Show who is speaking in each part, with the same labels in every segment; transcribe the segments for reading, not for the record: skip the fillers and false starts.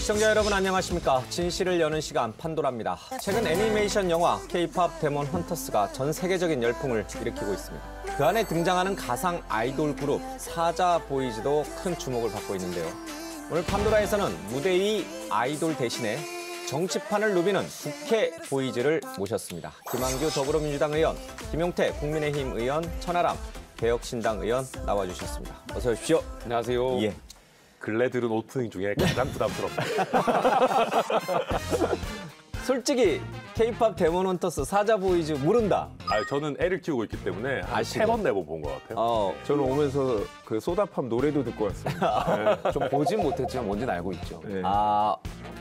Speaker 1: 시청자 여러분 안녕하십니까. 진실을 여는 시간 판도라입니다. 최근 애니메이션 영화 K-팝 데몬 헌터스가 전 세계적인 열풍을 일으키고 있습니다. 그 안에 등장하는 가상 아이돌 그룹 사자 보이즈도 큰 주목을 받고 있는데요. 오늘 판도라에서는 무대 위 아이돌 대신에 정치판을 누비는 국회 보이즈를 모셨습니다. 김한규 더불어민주당 의원, 김용태 국민의힘 의원, 천하람 개혁신당 의원 나와주셨습니다. 어서 오십시오.
Speaker 2: 안녕하세요.
Speaker 1: 예.
Speaker 2: 근래 들은 오프닝 중에 가장 부담스럽다.
Speaker 1: 솔직히 K-팝 데몬 헌터스 사자 보이즈 모른다.
Speaker 2: 저는 애를 키우고 있기 때문에 한
Speaker 1: 아시죠?
Speaker 2: 3번, 4번 본 것 같아요.
Speaker 3: 저는 오면서 그 소다팜 노래도 듣고 왔습니다.
Speaker 4: 좀 보진 못했지만 뭔지는 알고 있죠.
Speaker 3: 네.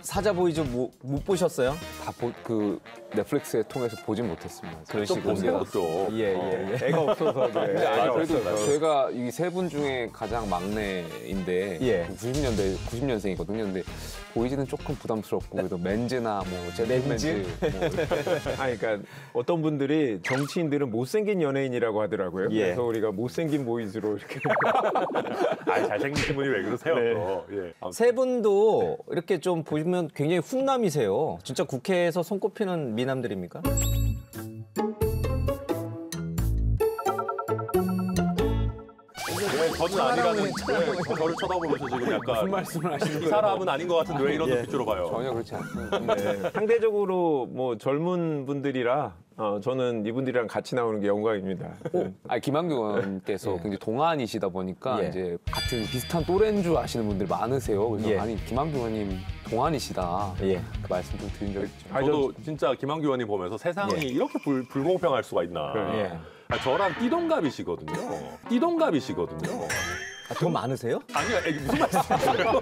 Speaker 1: 사자 보이즈 못 보셨어요?
Speaker 4: 그 넷플릭스에 통해서 보진 못했습니다.
Speaker 2: 좀 보세요, 좀.
Speaker 1: 예.
Speaker 3: 애가 없어서 그래. 애가
Speaker 4: 그래도
Speaker 3: 없어서.
Speaker 4: 제가 이 세 분 중에 가장 막내인데
Speaker 1: 예.
Speaker 4: 90년생이거든요. 근데 보이지는 조금 부담스럽고 그래도 맨즈나 뭐 제맨즈
Speaker 3: 그러니까 어떤 분들이 정치인들은 못생긴 연예인이라고 하더라고요.
Speaker 1: 예.
Speaker 3: 그래서 우리가 못생긴 보이즈로 이렇게.
Speaker 2: 잘생기신 분이 왜 그러세요?
Speaker 3: 네.
Speaker 2: 또. 예.
Speaker 1: 세 분도 이렇게 좀 보시면 굉장히 훈남이세요. 진짜 국회에서 손꼽히는 미남들입니까?
Speaker 2: 저는 아니라는 왜 저를 쳐다보면서 지금 약간
Speaker 4: 무슨 말씀을 하시는
Speaker 2: 이
Speaker 4: 거예요?
Speaker 2: 사람은 아닌 것 같은데 왜 이런 눈빛으로 봐요?
Speaker 4: 전혀 그렇지 않습니다.
Speaker 3: 네. 상대적으로 뭐 젊은 분들이라 저는 이분들이랑 같이 나오는 게 영광입니다.
Speaker 4: 김한규 의원께서 굉장히 동안이시다 보니까
Speaker 1: 예.
Speaker 4: 이제 같은 비슷한 또래인 줄 아시는 분들 많으세요. 그래서
Speaker 1: 예.
Speaker 4: 아니 김한규 의원님 동안이시다.
Speaker 1: 예.
Speaker 4: 그 말씀 좀 드린 적 있죠.
Speaker 2: 저도 진짜 김한규 의원님 보면서 세상이 이렇게 불공평할 수가 있나.
Speaker 1: 예.
Speaker 2: 저랑 띠동갑이시거든요. 띠동갑이시거든요.
Speaker 1: 더 많으세요?
Speaker 2: 아니요, 무슨 말씀이세요?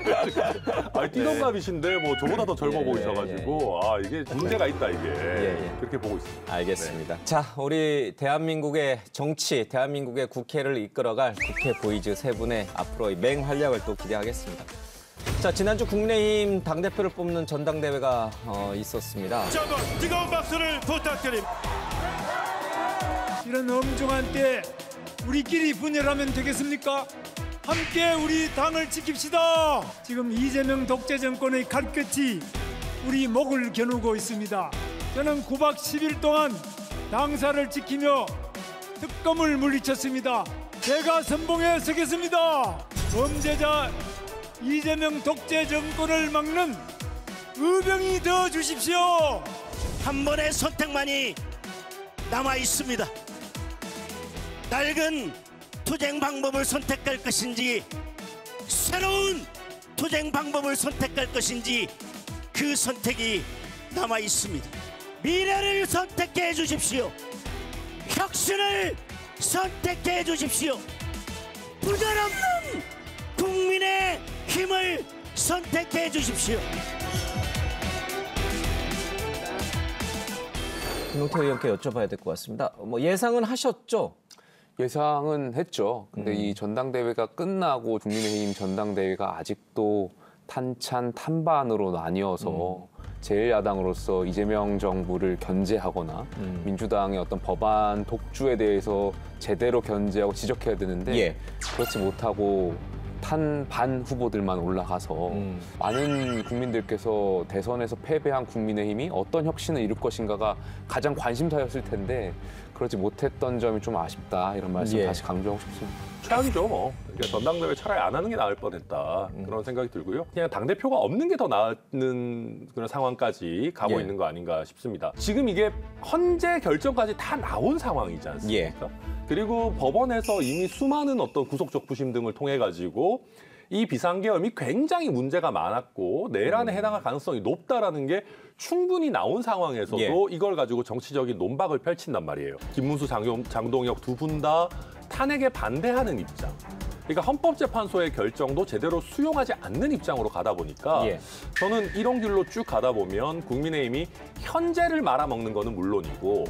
Speaker 2: 아니, 띠동갑이신데 뭐 저보다 더 젊어
Speaker 1: 예,
Speaker 2: 보이셔가지고 이게 문제가 있다 이게
Speaker 1: 예.
Speaker 2: 그렇게 보고 있습니다.
Speaker 1: 알겠습니다. 자, 우리 대한민국의 정치, 대한민국의 국회를 이끌어갈 국회 보이즈 세 분의 앞으로의 맹활약을 또 기대하겠습니다. 자, 지난주 국민의힘 당대표를 뽑는 전당대회가 있었습니다.
Speaker 5: 자, 한번 뜨거운 박수를 부탁드립니다. 이런 엄중한 때 우리끼리 분열하면 되겠습니까? 함께 우리 당을 지킵시다. 지금 이재명 독재 정권의 칼끝이 우리 목을 겨누고 있습니다. 저는 9박 10일 동안 당사를 지키며 특검을 물리쳤습니다. 제가 선봉에 서겠습니다. 범죄자 이재명 독재 정권을 막는 의병이 되어 주십시오.
Speaker 6: 한 번의 선택만이 남아 있습니다. 낡은 투쟁 방법을 선택할 것인지 새로운 투쟁 방법을 선택할 것인지 그 선택이 남아 있습니다. 미래를 선택해 주십시오. 혁신을 선택해 주십시오. 부절없는 국민의 힘을 선택해 주십시오.
Speaker 1: 김용태 의원께 여쭤봐야 될 것 같습니다. 뭐 예상은 하셨죠?
Speaker 4: 예상은 했죠. 근데 이 전당대회가 끝나고 국민의힘 전당대회가 아직도 탄찬 탄반으로 나뉘어서 제1야당으로서 이재명 정부를 견제하거나 민주당의 어떤 법안 독주에 대해서 제대로 견제하고 지적해야 되는데
Speaker 1: 예.
Speaker 4: 그렇지 못하고 탄반 후보들만 올라가서 많은 국민들께서 대선에서 패배한 국민의힘이 어떤 혁신을 이룰 것인가가 가장 관심사였을 텐데 그러지 못했던 점이 좀 아쉽다 이런 말씀
Speaker 1: 예.
Speaker 4: 다시 강조하고 싶습니다.
Speaker 2: 최악이죠, 뭐. 그러니까 전당대회 차라리 안 하는 게 나을 뻔했다. 그런 생각이 들고요. 그냥 당대표가 없는 게 더 나은 그런 상황까지 가고
Speaker 1: 예.
Speaker 2: 있는 거 아닌가 싶습니다. 지금 이게 헌재 결정까지 다 나온 상황이지 않습니까? 그리고 법원에서 이미 수많은 어떤 구속적 부심 등을 통해 가지고 이 비상계엄이 굉장히 문제가 많았고 내란에 해당할 가능성이 높다라는 게 충분히 나온 상황에서도
Speaker 1: 예.
Speaker 2: 이걸 가지고 정치적인 논박을 펼친단 말이에요. 김문수, 장동혁 두 분 다 탄핵에 반대하는 입장. 그러니까 헌법재판소의 결정도 제대로 수용하지 않는 입장으로 가다 보니까
Speaker 1: 예.
Speaker 2: 저는 이런 길로 쭉 가다 보면 국민의힘이 현재를 말아먹는 거는 물론이고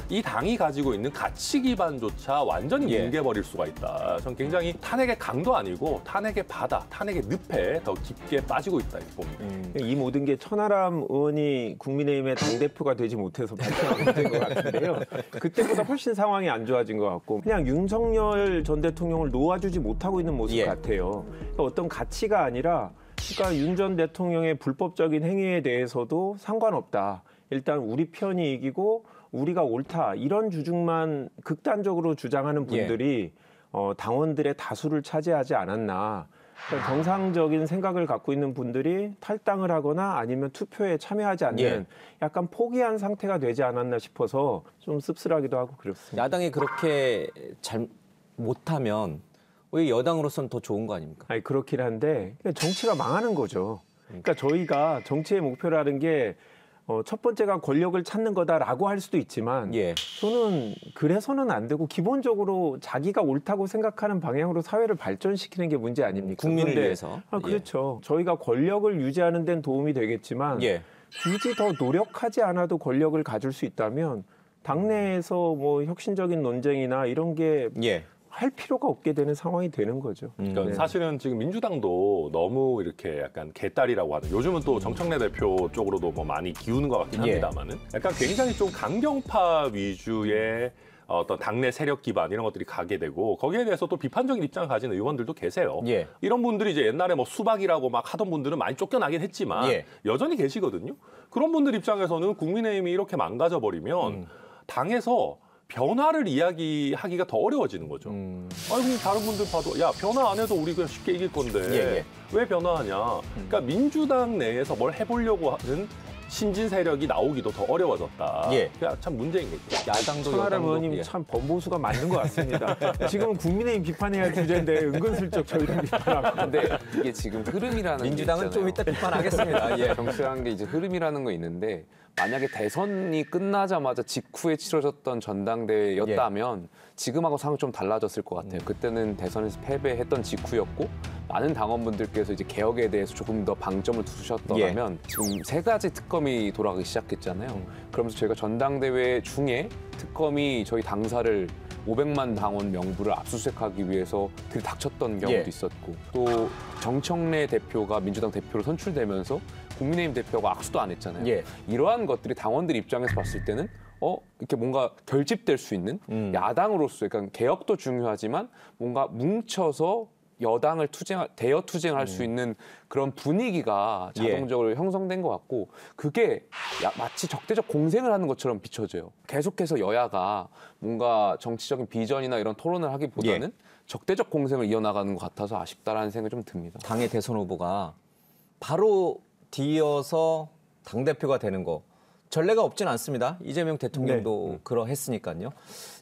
Speaker 2: 이 당이 가지고 있는 가치 기반조차 완전히
Speaker 1: 예.
Speaker 2: 뭉개버릴 수가 있다. 저는 굉장히 탄핵의 강도 아니고 탄핵의 바다, 탄핵의 늪에 더 깊게 빠지고 있다 이렇게 봅니다.
Speaker 3: 이 모든 게 천하람 의원이 국민의힘의 당대표가 되지 못해서 발표가 된 것 같은데요. 그때보다 훨씬 상황이 안 좋아진 것 같고 그냥 윤석열 전 대통령을 놓아주지 못하고 있는 모습
Speaker 1: 예.
Speaker 3: 같아요. 그러니까 어떤 가치가 아니라 그러니까 윤 전 대통령의 불법적인 행위에 대해서도 상관없다. 일단 우리 편이 이기고 우리가 옳다. 이런 주장만 극단적으로 주장하는 분들이 당원들의 다수를 차지하지 않았나. 그러니까 정상적인 생각을 갖고 있는 분들이 탈당을 하거나 아니면 투표에 참여하지 않는 약간 포기한 상태가 되지 않았나 싶어서 좀 씁쓸하기도 하고 그렇습니다.
Speaker 1: 야당이 그렇게 잘 못하면 왜 여당으로서는 더 좋은 거 아닙니까?
Speaker 3: 아니 그렇긴 한데 정치가 망하는 거죠. 그러니까 저희가 정치의 목표라는 게 첫 번째가 권력을 찾는 거다라고 할 수도 있지만 저는 그래서는 안 되고 기본적으로 자기가 옳다고 생각하는 방향으로 사회를 발전시키는 게 문제 아닙니까?
Speaker 1: 국민을 위해서.
Speaker 3: 그렇죠. 저희가 권력을 유지하는 데는 도움이 되겠지만 굳이 더 노력하지 않아도 권력을 가질 수 있다면 당내에서 뭐 혁신적인 논쟁이나 이런 게 할 필요가 없게 되는 상황이 되는 거죠.
Speaker 2: 그러니까 사실은 지금 민주당도 너무 이렇게 약간 개딸이라고 하는, 요즘은 또 정청래 대표 쪽으로도 뭐 많이 기우는 것 같긴 합니다만은 약간 굉장히 좀 강경파 위주의 어떤 당내 세력 기반 이런 것들이 가게 되고, 거기에 대해서 또 비판적인 입장을 가진 의원들도 계세요. 이런 분들이 이제 옛날에 뭐 수박이라고 막 하던 분들은 많이 쫓겨나긴 했지만 여전히 계시거든요. 그런 분들 입장에서는 국민의힘이 이렇게 망가져 버리면 당에서 변화를 이야기하기가 더 어려워지는 거죠. 아니, 다른 분들 봐도 야, 변화 안 해도 우리 그냥 쉽게 이길 건데 왜 변화하냐. 그러니까 민주당 내에서 뭘 해보려고 하는 신진 세력이 나오기도 더 어려워졌다. 그게 참 문제인 거죠.
Speaker 1: 야당도
Speaker 3: 천하람 의원님 참 번보수가 맞는 것 같습니다. 지금은 국민의힘 비판해야 할 주제인데 은근슬쩍 저희를 비판하고.
Speaker 4: 근데 이게 지금 흐름이라는
Speaker 1: 민주당은 좀 이따 비판하겠습니다.
Speaker 4: 정치라는 게 이제 흐름이라는 거 있는데, 만약에 대선이 끝나자마자 직후에 치러졌던 전당대회였다면 지금하고 상황이 좀 달라졌을 것 같아요. 그때는 대선에서 패배했던 직후였고 많은 당원분들께서 이제 개혁에 대해서 조금 더 방점을 두셨더라면 지금 3가지 특검이 돌아가기 시작했잖아요. 그러면서 저희가 전당대회 중에 특검이 저희 당사를 500만 당원 명부를 압수수색하기 위해서 들이닥쳤던 경우도 있었고, 또 정청래 대표가 민주당 대표로 선출되면서 국민의힘 대표가 악수도 안 했잖아요. 이러한 것들이 당원들 입장에서 봤을 때는 이렇게 뭔가 결집될 수 있는 야당으로서, 그러니까 개혁도 중요하지만 뭔가 뭉쳐서 여당을 대여 투쟁할 수 있는 그런 분위기가 자동적으로 형성된 것 같고, 그게 마치 적대적 공생을 하는 것처럼 비춰져요. 계속해서 여야가 뭔가 정치적인 비전이나 이런 토론을 하기보다는 적대적 공생을 이어나가는 것 같아서 아쉽다라는 생각이 좀 듭니다.
Speaker 1: 당의 대선 후보가 바로 뒤이어서 당대표가 되는 거 전례가 없진 않습니다. 이재명 대통령도 그러했으니까요.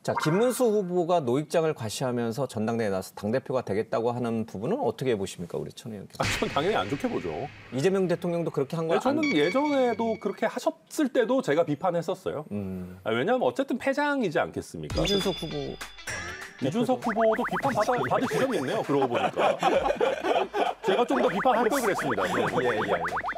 Speaker 1: 자, 김문수 후보가 노익장을 과시하면서 전당대회에 나서 당대표가 되겠다고 하는 부분은 어떻게 보십니까, 우리 천 의원께서?
Speaker 2: 전 당연히 안 좋게 보죠.
Speaker 1: 이재명 대통령도 그렇게 한 거예요?
Speaker 2: 저는 예전에도 그렇게 하셨을 때도 제가 비판했었어요. 왜냐하면 어쨌든 패장이지 않겠습니까?
Speaker 1: 이준석 후보.
Speaker 2: 이준석 후보도 비판 받을 지점이 있네요. 그러고 보니까. 제가 좀 더 비판할 걸 그랬습니다.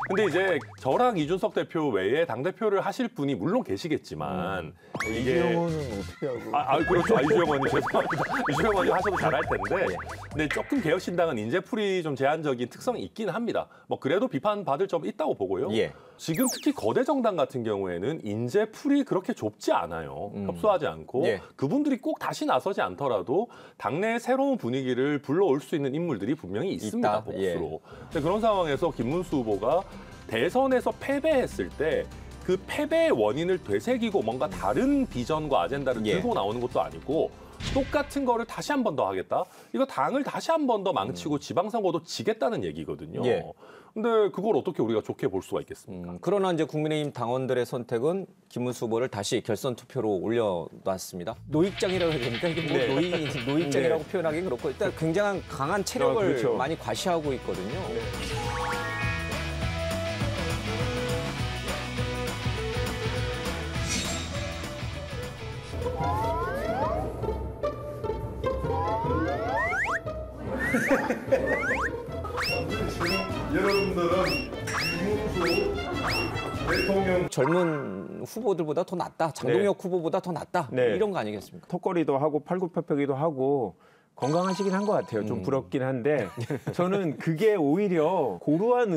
Speaker 2: 근데 이제 저랑 이준석 대표 외에 당대표를 하실 분이 물론 계시겠지만
Speaker 3: 이재명 의원은 어떻게 하고?
Speaker 2: 그렇죠. 이재명 의원님 죄송합니다. 이재명 의원님 하셔도 잘할 텐데. 근데 조금 개혁신당은 인재풀이 좀 제한적인 특성이 있긴 합니다. 뭐 그래도 비판받을 점 있다고 보고요. 지금 특히 거대 정당 같은 경우에는 인재풀이 그렇게 좁지 않아요. 협소하지 않고 그분들이 꼭 다시 나서지 않더라도 당내의 새로운 분위기를 불러올 수 있는 인물들이 분명히 있습니다. 복수로. 근데 그런 상황에서 김문수 후보가 대선에서 패배했을 때 그 패배의 원인을 되새기고 뭔가 다른 비전과 아젠다를 들고 나오는 것도 아니고 똑같은 거를 다시 한 번 더 하겠다? 이거 당을 다시 한 번 더 망치고 지방선거도 지겠다는 얘기거든요. 근데 그걸 어떻게 우리가 좋게 볼 수가 있겠습니까?
Speaker 1: 그러나 이제 국민의힘 당원들의 선택은 김문수 후보를 다시 결선 투표로 올려놨습니다. 노익장이라고 해야 됩니까? 이게 뭐 노익장이라고 표현하기 그렇고, 일단 굉장히 강한 체력을 많이 과시하고 있거든요.
Speaker 7: 여러분들은 김문수 대통령
Speaker 1: 젊은 후보들보다 더 낫다, 장동혁 후보보다 더 낫다, 이런 거 아니겠습니까?
Speaker 3: 턱걸이도 하고 팔굽혀펴기도 하고 건강하시긴 한 것 같아요. 좀 부럽긴 한데 저는 그게 오히려 고루한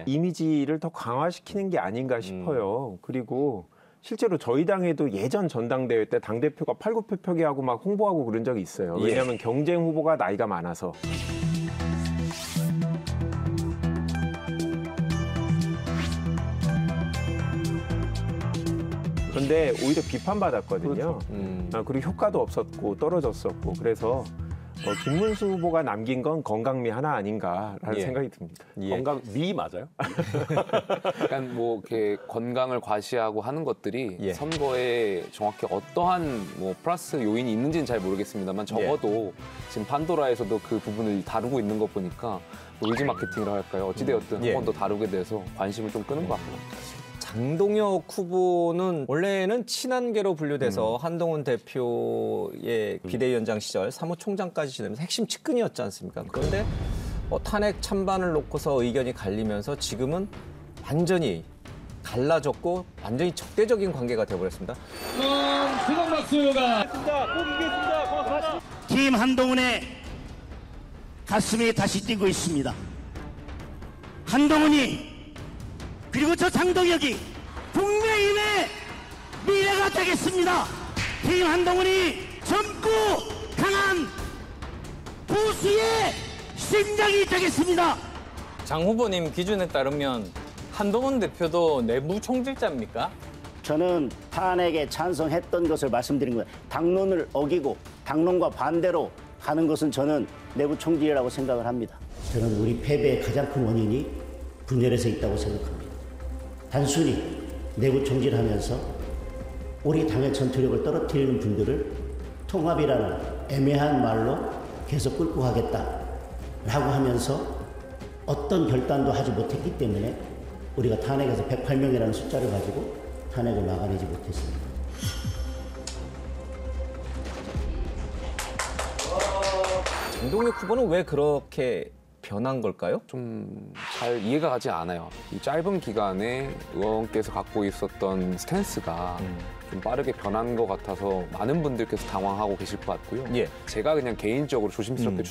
Speaker 3: 이미지를 더 강화시키는 게 아닌가 싶어요. 그리고 실제로 저희 당에도 예전 전당대회 때 당대표가 팔굽혀펴기하고 막 홍보하고 그런 적이 있어요. 왜냐하면 경쟁 후보가 나이가 많아서. 그런데 오히려 비판받았거든요.
Speaker 2: 그렇죠.
Speaker 3: 그리고 효과도 없었고 떨어졌었고 그래서 김문수 후보가 남긴 건 건강미 하나 아닌가라는
Speaker 1: 예.
Speaker 3: 생각이 듭니다.
Speaker 1: 예.
Speaker 2: 건강 미 맞아요?
Speaker 4: 약간 뭐 이렇게 건강을 과시하고 하는 것들이
Speaker 1: 예.
Speaker 4: 선거에 정확히 어떠한 뭐 플러스 요인이 있는지는 잘 모르겠습니다만 적어도 지금 판도라에서도 그 부분을 다루고 있는 거 보니까 노이즈 마케팅이라고 할까요? 어찌되었든
Speaker 1: 예.
Speaker 4: 한 번 더 다루게 돼서 관심을 좀 끄는 것 같고요.
Speaker 1: 장동혁 후보는 원래는 친한계로 분류돼서 한동훈 대표의 비대위원장 시절 사무총장까지 지내면서 핵심 측근이었지 않습니까? 그런데 탄핵 찬반을 놓고서 의견이 갈리면서 지금은 완전히 갈라졌고 완전히 적대적인 관계가 되어버렸습니다.
Speaker 6: 팀 한동훈의 가슴이 다시 뛰고 있습니다. 한동훈이 그리고 저 장동혁이 국민의힘의 미래가 되겠습니다. 팀 한동훈이 젊고 강한 보수의 심장이 되겠습니다.
Speaker 8: 장 후보님 기준에 따르면 한동훈 대표도 내부 총질자입니까?
Speaker 6: 저는 탄핵에 찬성했던 것을 말씀드린 거예요. 당론을 어기고 당론과 반대로 하는 것은 저는 내부 총질이라고 생각을 합니다. 저는 우리 패배의 가장 큰 원인이 분열에서 있다고 생각합니다. 단순히 내부 총질하면서 우리 당의 전투력을 떨어뜨리는 분들을 통합이라는 애매한 말로 계속 끌고 가겠다라고 하면서 어떤 결단도 하지 못했기 때문에 우리가 탄핵에서 108명이라는 숫자를 가지고 탄핵을 막아내지 못했습니다.
Speaker 1: 장동혁 후보는 왜 그렇게 변한 걸까요?
Speaker 4: 좀 잘 이해가 가지 않아요. 이 짧은 기간에 의원께서 갖고 있었던 스탠스가 좀 빠르게 변한 것 같아서 많은 분들께서 당황하고 계실 것 같고요.
Speaker 1: 예.
Speaker 4: 제가 그냥 개인적으로 조심스럽게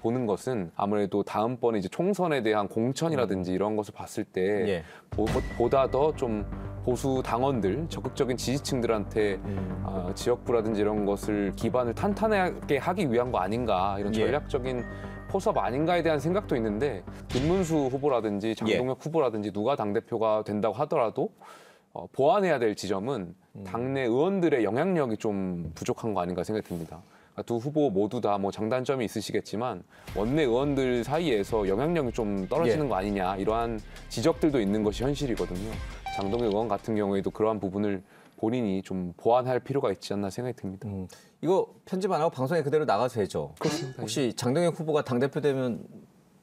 Speaker 4: 보는 것은 아무래도 다음번에 이제 총선에 대한 공천이라든지 이런 것을 봤을 때
Speaker 1: 예.
Speaker 4: 보다 더 좀 보수 당원들, 적극적인 지지층들한테 지역구라든지 이런 것을 기반을 탄탄하게 하기 위한 거 아닌가 이런
Speaker 1: 예.
Speaker 4: 전략적인 포섭 아닌가에 대한 생각도 있는데 김문수 후보라든지 장동혁 후보라든지 누가 당대표가 된다고 하더라도 보완해야 될 지점은 당내 의원들의 영향력이 좀 부족한 거 아닌가 생각이 듭니다. 그러니까 두 후보 모두 다 뭐 장단점이 있으시겠지만 원내 의원들 사이에서 영향력이 좀 떨어지는 거 아니냐 이러한 지적들도 있는 것이 현실이거든요. 장동혁 의원 같은 경우에도 그러한 부분을 본인이 좀 보완할 필요가 있지 않나 생각이 듭니다.
Speaker 1: 이거 편집 안 하고 방송에 그대로 나가도 되죠?
Speaker 4: 그렇습니다.
Speaker 1: 혹시 장동혁 후보가 당대표 되면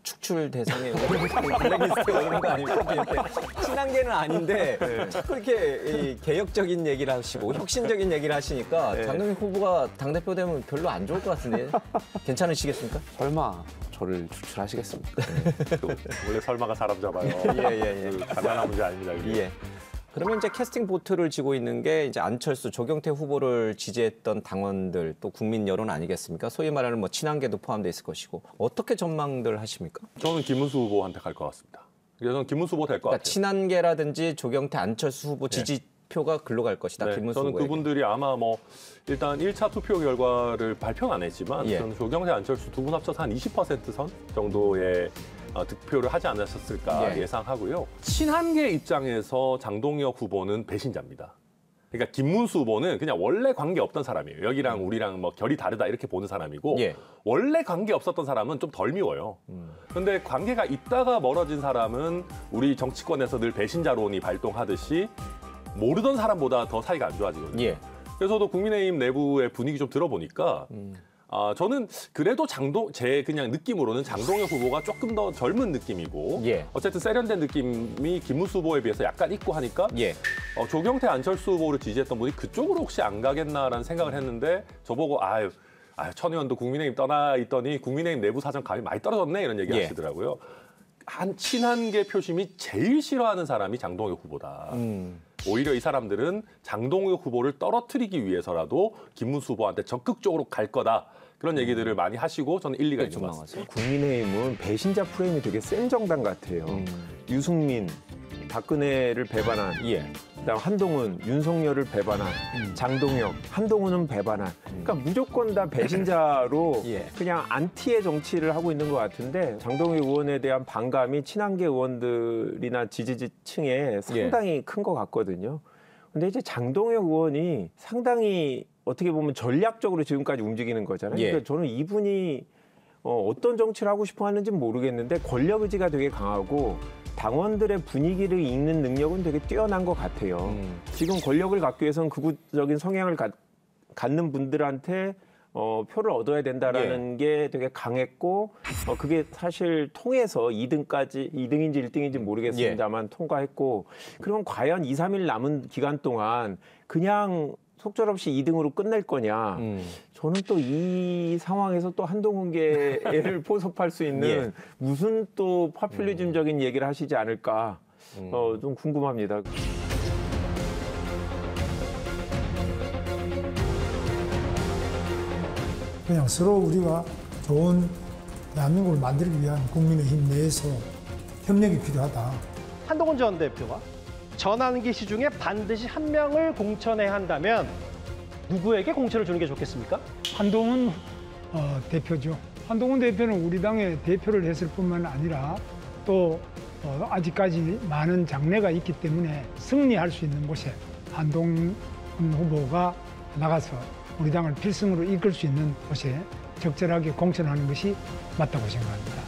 Speaker 1: 축출 대상에 블랙리스트에 오르는 거 아닙니까? 이렇게 친한계는 아닌데 자꾸 이렇게 개혁적인 얘기를 하시고 혁신적인 얘기를 하시니까 장동혁 후보가 당대표 되면 별로 안 좋을 것 같은데 괜찮으시겠습니까?
Speaker 4: 설마 저를 추출하시겠습니까?
Speaker 2: 원래 설마가 사람 잡아요.
Speaker 1: 예.
Speaker 2: 간단한 문제 아닙니다. 이게.
Speaker 1: 예. 그러면 이제 캐스팅 보트를 지고 있는 게 이제 안철수, 조경태 후보를 지지했던 당원들 또 국민 여론 아니겠습니까? 소위 말하는 뭐 친한계도 포함돼 있을 것이고 어떻게 전망들 하십니까?
Speaker 2: 저는 김문수 후보한테 갈 것 같습니다. 그래서 저는 김문수 후보 될 것
Speaker 1: 그러니까
Speaker 2: 같아요.
Speaker 1: 친한계라든지 조경태, 안철수 후보 지지표가 글로 갈 것이다.
Speaker 2: 네,
Speaker 1: 김문수
Speaker 2: 저는
Speaker 1: 후보에게.
Speaker 2: 그분들이 아마 뭐 일단 1차 투표 결과를 발표는 안 했지만
Speaker 1: 예.
Speaker 2: 저는 조경태, 안철수 두 분 합쳐서 한 20% 선 정도의 득표를 하지 않았을까
Speaker 1: 예.
Speaker 2: 예상하고요. 친한계 입장에서 장동혁 후보는 배신자입니다. 그러니까 김문수 후보는 그냥 원래 관계 없던 사람이에요. 여기랑 우리랑 뭐 결이 다르다 이렇게 보는 사람이고
Speaker 1: 예.
Speaker 2: 원래 관계 없었던 사람은 좀 덜 미워요. 그런데 관계가 있다가 멀어진 사람은 우리 정치권에서 늘 배신자론이 발동하듯이 모르던 사람보다 더 사이가 안 좋아지거든요.
Speaker 1: 예.
Speaker 2: 그래서 저도 국민의힘 내부의 분위기 좀 들어보니까 저는 그래도 제 그냥 느낌으로는 장동혁 후보가 조금 더 젊은 느낌이고
Speaker 1: 예.
Speaker 2: 어쨌든 세련된 느낌이 김문수 후보에 비해서 약간 있고 하니까
Speaker 1: 예.
Speaker 2: 조경태, 안철수 후보를 지지했던 분이 그쪽으로 혹시 안 가겠나라는 생각을 했는데 저보고 아유 천 의원도 국민의힘 떠나 있더니 국민의힘 내부 사정 감이 많이 떨어졌네 이런 얘기
Speaker 1: 예.
Speaker 2: 하시더라고요. 한 친한계 표심이 제일 싫어하는 사람이 장동혁 후보다. 오히려 이 사람들은 장동혁 후보를 떨어뜨리기 위해서라도 김문수 후보한테 적극적으로 갈 거다. 그런 얘기들을 많이 하시고 저는 일리가 있는 것 같습니다.
Speaker 3: 국민의힘은 배신자 프레임이 되게 센 정당 같아요. 유승민, 박근혜를 배반한, 그다음 한동훈, 윤석열을 배반한, 장동혁, 한동훈은 배반한. 그러니까 무조건 다 배신자로 그냥 안티의 정치를 하고 있는 것 같은데 장동혁 의원에 대한 반감이 친한계 의원들이나 지지층에 상당히 큰 것 같거든요. 근데 이제 장동혁 의원이 상당히 어떻게 보면 전략적으로 지금까지 움직이는 거잖아요.
Speaker 1: 예.
Speaker 3: 그러니까 저는 이분이 어떤 정치를 하고 싶어 하는지는 모르겠는데 권력 의지가 되게 강하고 당원들의 분위기를 읽는 능력은 되게 뛰어난 것 같아요. 지금 권력을 갖기 위해서는 극우적인 성향을 갖는 분들한테 표를 얻어야 된다라는 게 되게 강했고 그게 사실 통해서 2등인지 1등인지 모르겠습니다만 통과했고 그러면 과연 2, 3일 남은 기간 동안 그냥 속절없이 2등으로 끝낼 거냐. 저는 또 이 상황에서 또 한동훈계를 포섭할 수 있는 무슨 또 파퓰리즘적인 얘기를 하시지 않을까 좀 궁금합니다.
Speaker 9: 그냥 서로 우리가 좋은 대한민국을 만들기 위한 국민의힘 내에서 협력이 필요하다.
Speaker 10: 한동훈 전 대표가 전환기 씨 중에 반드시 한 명을 공천해야 한다면 누구에게 공천을 주는 게 좋겠습니까?
Speaker 5: 한동훈 대표죠. 한동훈 대표는 우리 당의 대표를 했을 뿐만 아니라 또 아직까지 많은 장래가 있기 때문에 승리할 수 있는 곳에 한동훈 후보가 나가서 우리 당을 필승으로 이끌 수 있는 곳에 적절하게 공천하는 것이 맞다고 생각합니다.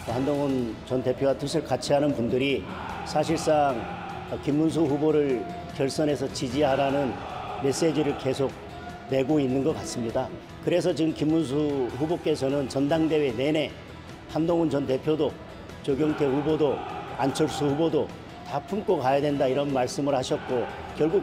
Speaker 6: 한동훈 전 대표와 뜻을 같이 하는 분들이 사실상 김문수 후보를 결선에서 지지하라는 메시지를 계속 내고 있는 것 같습니다. 그래서 지금 김문수 후보께서는 전당대회 내내 한동훈 전 대표도 조경태 후보도 안철수 후보도 다 품고 가야 된다 이런 말씀을 하셨고 결국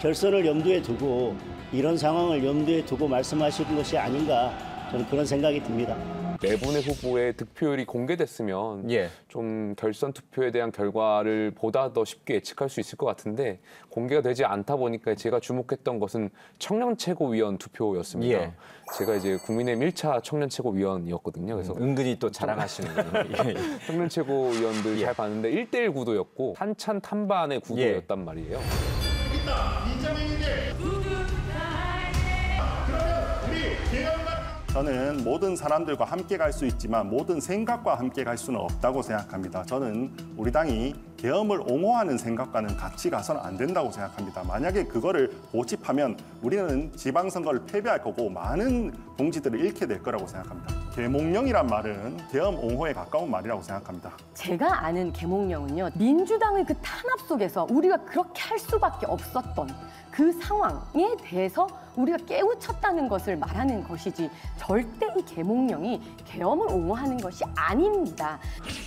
Speaker 6: 결선을 염두에 두고 이런 상황을 염두에 두고 말씀하시는 것이 아닌가 저는 그런 생각이 듭니다.
Speaker 4: 네 분의 후보의 득표율이 공개됐으면 좀 결선 투표에 대한 결과를 보다 더 쉽게 예측할 수 있을 것 같은데 공개가 되지 않다 보니까 제가 주목했던 것은 청년 최고위원 투표였습니다. 제가 이제 국민의힘 1차 청년 최고위원이었거든요. 그래서
Speaker 1: 은근히 또 자랑하시는군요.
Speaker 4: 청년 최고위원들 잘 봤는데 1대1 구도였고 탄찬탄반의 구도였단 말이에요.
Speaker 11: 저는 모든 사람들과 함께 갈 수 있지만 모든 생각과 함께 갈 수는 없다고 생각합니다. 저는 우리 당이 계엄을 옹호하는 생각과는 같이 가서는 안 된다고 생각합니다. 만약에 그거를 고집하면 우리는 지방선거를 패배할 거고 많은 동지들을 잃게 될 거라고 생각합니다. 계몽령이란 말은 계엄 옹호에 가까운 말이라고 생각합니다.
Speaker 12: 제가 아는 계몽령은요. 민주당의 그 탄압 속에서 우리가 그렇게 할 수밖에 없었던 그 상황에 대해서 우리가 깨우쳤다는 것을 말하는 것이지 절대 이 계몽령이 계엄을 옹호하는 것이 아닙니다.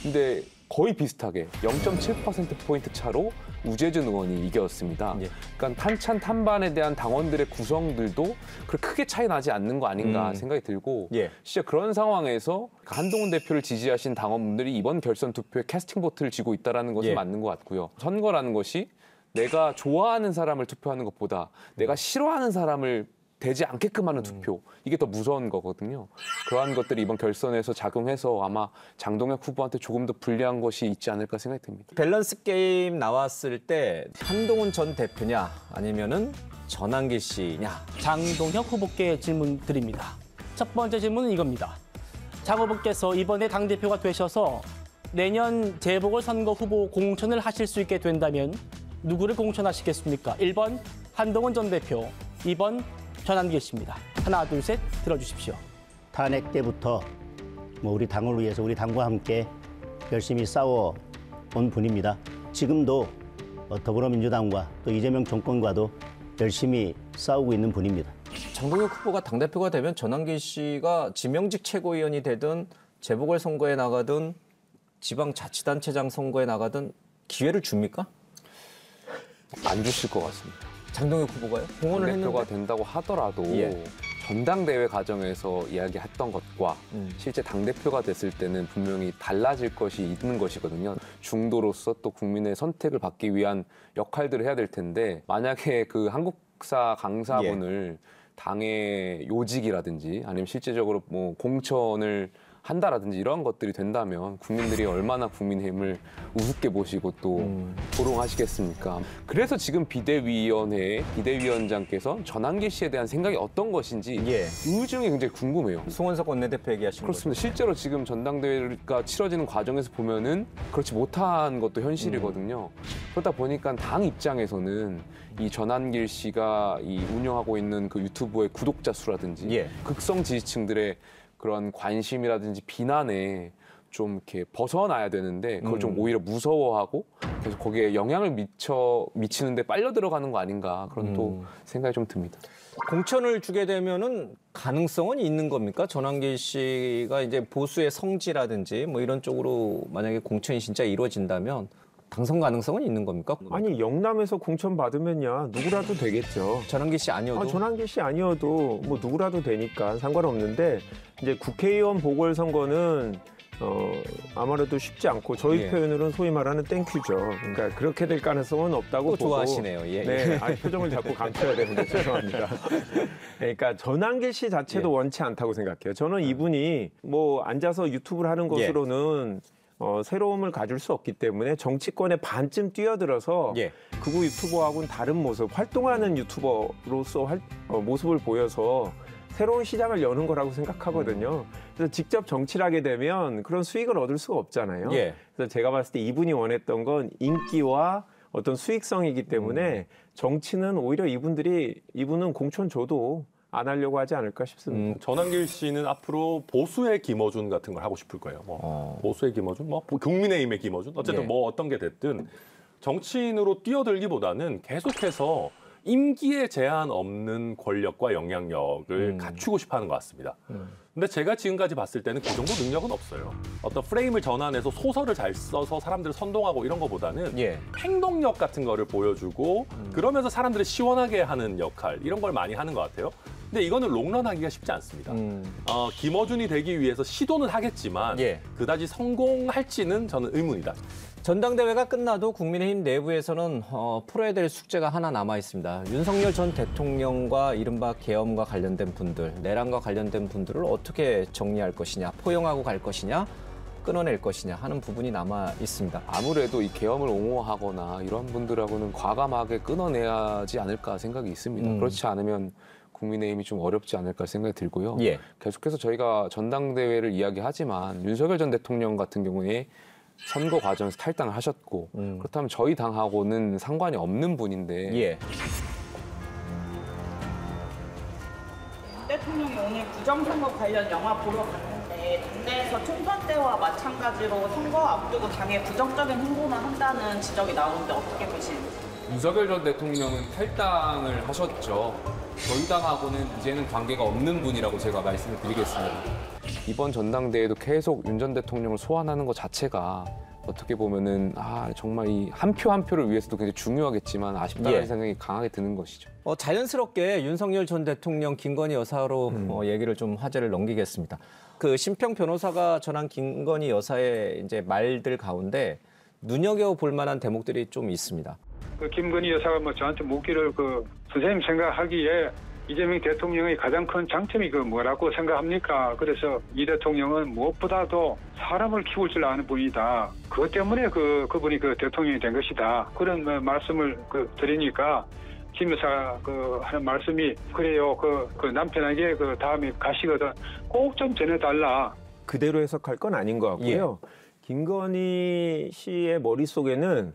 Speaker 4: 근데 거의 비슷하게 0.7%포인트 차로 우재준 의원이 이겼습니다. 그러니까 탄찬탄반에 대한 당원들의 구성들도 그렇게 크게 차이 나지 않는 거 아닌가 생각이 들고 진짜 그런 상황에서 한동훈 대표를 지지하신 당원분들이 이번 결선 투표에 캐스팅 보트를 쥐고 있다는 것은 맞는 것 같고요. 선거라는 것이 내가 좋아하는 사람을 투표하는 것보다 내가 싫어하는 사람을 되지 않게끔 하는 투표, 이게 더 무서운 거거든요. 그러한 것들이 이번 결선에서 작용해서 아마 장동혁 후보한테 조금 더 불리한 것이 있지 않을까 생각이 듭니다.
Speaker 1: 밸런스 게임 나왔을 때 한동훈 전 대표냐 아니면은 전환기 씨냐.
Speaker 13: 장동혁 후보께 질문 드립니다. 첫 번째 질문은 이겁니다. 장 후보께서 이번에 당대표가 되셔서 내년 재보궐선거 후보 공천을 하실 수 있게 된다면 누구를 공천하시겠습니까? 1번 한동훈 전 대표, 2번 전환기 씨입니다. 하나, 둘, 셋 들어주십시오.
Speaker 6: 탄핵 때부터 우리 당을 위해서 우리 당과 함께 열심히 싸워온 분입니다. 지금도 더불어민주당과 또 이재명 정권과도 열심히 싸우고 있는 분입니다.
Speaker 1: 장동혁 후보가 당대표가 되면 전환기 씨가 지명직 최고위원이 되든 재보궐선거에 나가든 지방자치단체장 선거에 나가든 기회를 줍니까?
Speaker 4: 안 주실 것 같습니다.
Speaker 1: 장동혁 후보가요? 공헌을
Speaker 4: 대표가
Speaker 1: 했는데?
Speaker 4: 된다고 하더라도 전당대회 과정에서 이야기했던 것과 실제 당대표가 됐을 때는 분명히 달라질 것이 있는 것이거든요. 중도로서 또 국민의 선택을 받기 위한 역할들을 해야 될 텐데 만약에 그 한국사 강사분을 당의 요직이라든지 아니면 실제적으로 뭐 공천을 한다라든지 이런 것들이 된다면 국민들이 얼마나 국민의힘을 우습게 보시고 또 조롱하시겠습니까? 그래서 지금 비대위원장께서 전환길 씨에 대한 생각이 어떤 것인지 이 중에 굉장히 궁금해요.
Speaker 1: 송원석 원내대표 얘기하신
Speaker 4: 그렇습니다. 실제로 지금 전당대회가 치러지는 과정에서 보면은 그렇지 못한 것도 현실이거든요. 그러다 보니까 당 입장에서는 이 전환길 씨가 이 운영하고 있는 그 유튜브의 구독자 수라든지 극성 지지층들의 그런 관심이라든지 비난에 좀 이렇게 벗어나야 되는데 그걸 좀 오히려 무서워하고 그래서 거기에 영향을 미치는데 빨려 들어가는 거 아닌가 그런 또 생각이 좀 듭니다.
Speaker 1: 공천을 주게 되면은 가능성은 있는 겁니까? 전환길 씨가 이제 보수의 성지라든지 뭐 이런 쪽으로 만약에 공천이 진짜 이루어진다면 당선 가능성은 있는 겁니까?
Speaker 3: 아니 영남에서 공천 받으면야 누구라도 되겠죠.
Speaker 1: 전환길 씨 아니어도?
Speaker 3: 전환길 씨 아니어도 뭐 누구라도 되니까 상관없는데 이제 국회의원 보궐선거는 아무래도 쉽지 않고 저희 표현으로는 소위 말하는 땡큐죠. 그러니까 그렇게 될 가능성은 없다고 보고.
Speaker 1: 좋아하시네요.
Speaker 3: 네, 아니, 표정을 자꾸 감춰야 되는데 죄송합니다. 그러니까 전환길 씨 자체도 원치 않다고 생각해요. 저는 이분이 뭐 앉아서 유튜브를 하는 것으로는 새로움을 가질 수 없기 때문에 정치권에 반쯤 뛰어들어서 극우 유튜버하고는 다른 모습, 활동하는 유튜버로서 모습을 보여서 새로운 시장을 여는 거라고 생각하거든요. 그래서 직접 정치를 하게 되면 그런 수익을 얻을 수가 없잖아요. 그래서 제가 봤을 때 이분이 원했던 건 인기와 어떤 수익성이기 때문에 정치는 오히려 이분은 공천 줘도 안 하려고 하지 않을까 싶습니다.
Speaker 2: 전환길 씨는 앞으로 보수의 김어준 같은 걸 하고 싶을 거예요. 뭐 보수의 김어준, 뭐 국민의힘의 김어준, 어쨌든 뭐 어떤 게 됐든 정치인으로 뛰어들기보다는 계속해서 임기에 제한 없는 권력과 영향력을 갖추고 싶어하는 것 같습니다. 근데 제가 지금까지 봤을 때는 그 정도 능력은 없어요. 어떤 프레임을 전환해서 소설을 잘 써서 사람들을 선동하고 이런 것보다는 행동력 같은 거를 보여주고 그러면서 사람들을 시원하게 하는 역할 이런 걸 많이 하는 것 같아요. 근데 이거는 롱런하기가 쉽지 않습니다. 김어준이 되기 위해서 시도는 하겠지만 그다지 성공할지는 저는 의문이다.
Speaker 1: 전당대회가 끝나도 국민의힘 내부에서는 풀어야 될 숙제가 하나 남아 있습니다. 윤석열 전 대통령과 이른바 계엄과 관련된 분들, 내란과 관련된 분들을 어떻게 정리할 것이냐, 포용하고 갈 것이냐, 끊어낼 것이냐 하는 부분이 남아 있습니다.
Speaker 4: 아무래도 이 계엄을 옹호하거나 이런 분들하고는 과감하게 끊어내야지 않을까 생각이 있습니다. 그렇지 않으면 국민의힘이 좀 어렵지 않을까 생각이 들고요. 계속해서 저희가 전당대회를 이야기하지만 윤석열 전 대통령 같은 경우에 선거 과정에서 탈당을 하셨고 그렇다면 저희 당하고는 상관이 없는 분인데
Speaker 14: 대통령이 오늘 부정선거 관련 영화 보러 갔는데 당내에서 총선 때와 마찬가지로 선거 앞두고 당에 부정적인 행보만 한다는 지적이 나오는데 어떻게 보시는지?
Speaker 4: 윤석열 전 대통령은 탈당을 하셨죠. 저희 당하고는 이제는 관계가 없는 분이라고 제가 말씀을 드리겠습니다. 이번 전당대회도 계속 윤 전 대통령을 소환하는 것 자체가 어떻게 보면은 정말 이 한 표 한 표를 위해서도 굉장히 중요하겠지만 아쉽다는 생각이 강하게 드는 것이죠.
Speaker 1: 자연스럽게 윤석열 전 대통령 김건희 여사로 얘기를 좀 화제를 넘기겠습니다. 그 심평 변호사가 전한 김건희 여사의 이제 말들 가운데 눈여겨볼 만한 대목들이 좀 있습니다.
Speaker 15: 그 김건희 여사가 뭐 저한테 묻기를 선생님 생각하기에 이재명 대통령의 가장 큰 장점이 뭐라고 생각합니까? 그래서 이 대통령은 무엇보다도 사람을 키울 줄 아는 분이다. 그것 때문에 그분이 대통령이 된 것이다. 그런 말씀을 드리니까 김 여사 하는 말씀이 그래요. 그 남편에게 다음에 가시거든 꼭 좀 전해달라.
Speaker 3: 그대로 해석할 건 아닌 것 같고요. 김건희 씨의 머릿속에는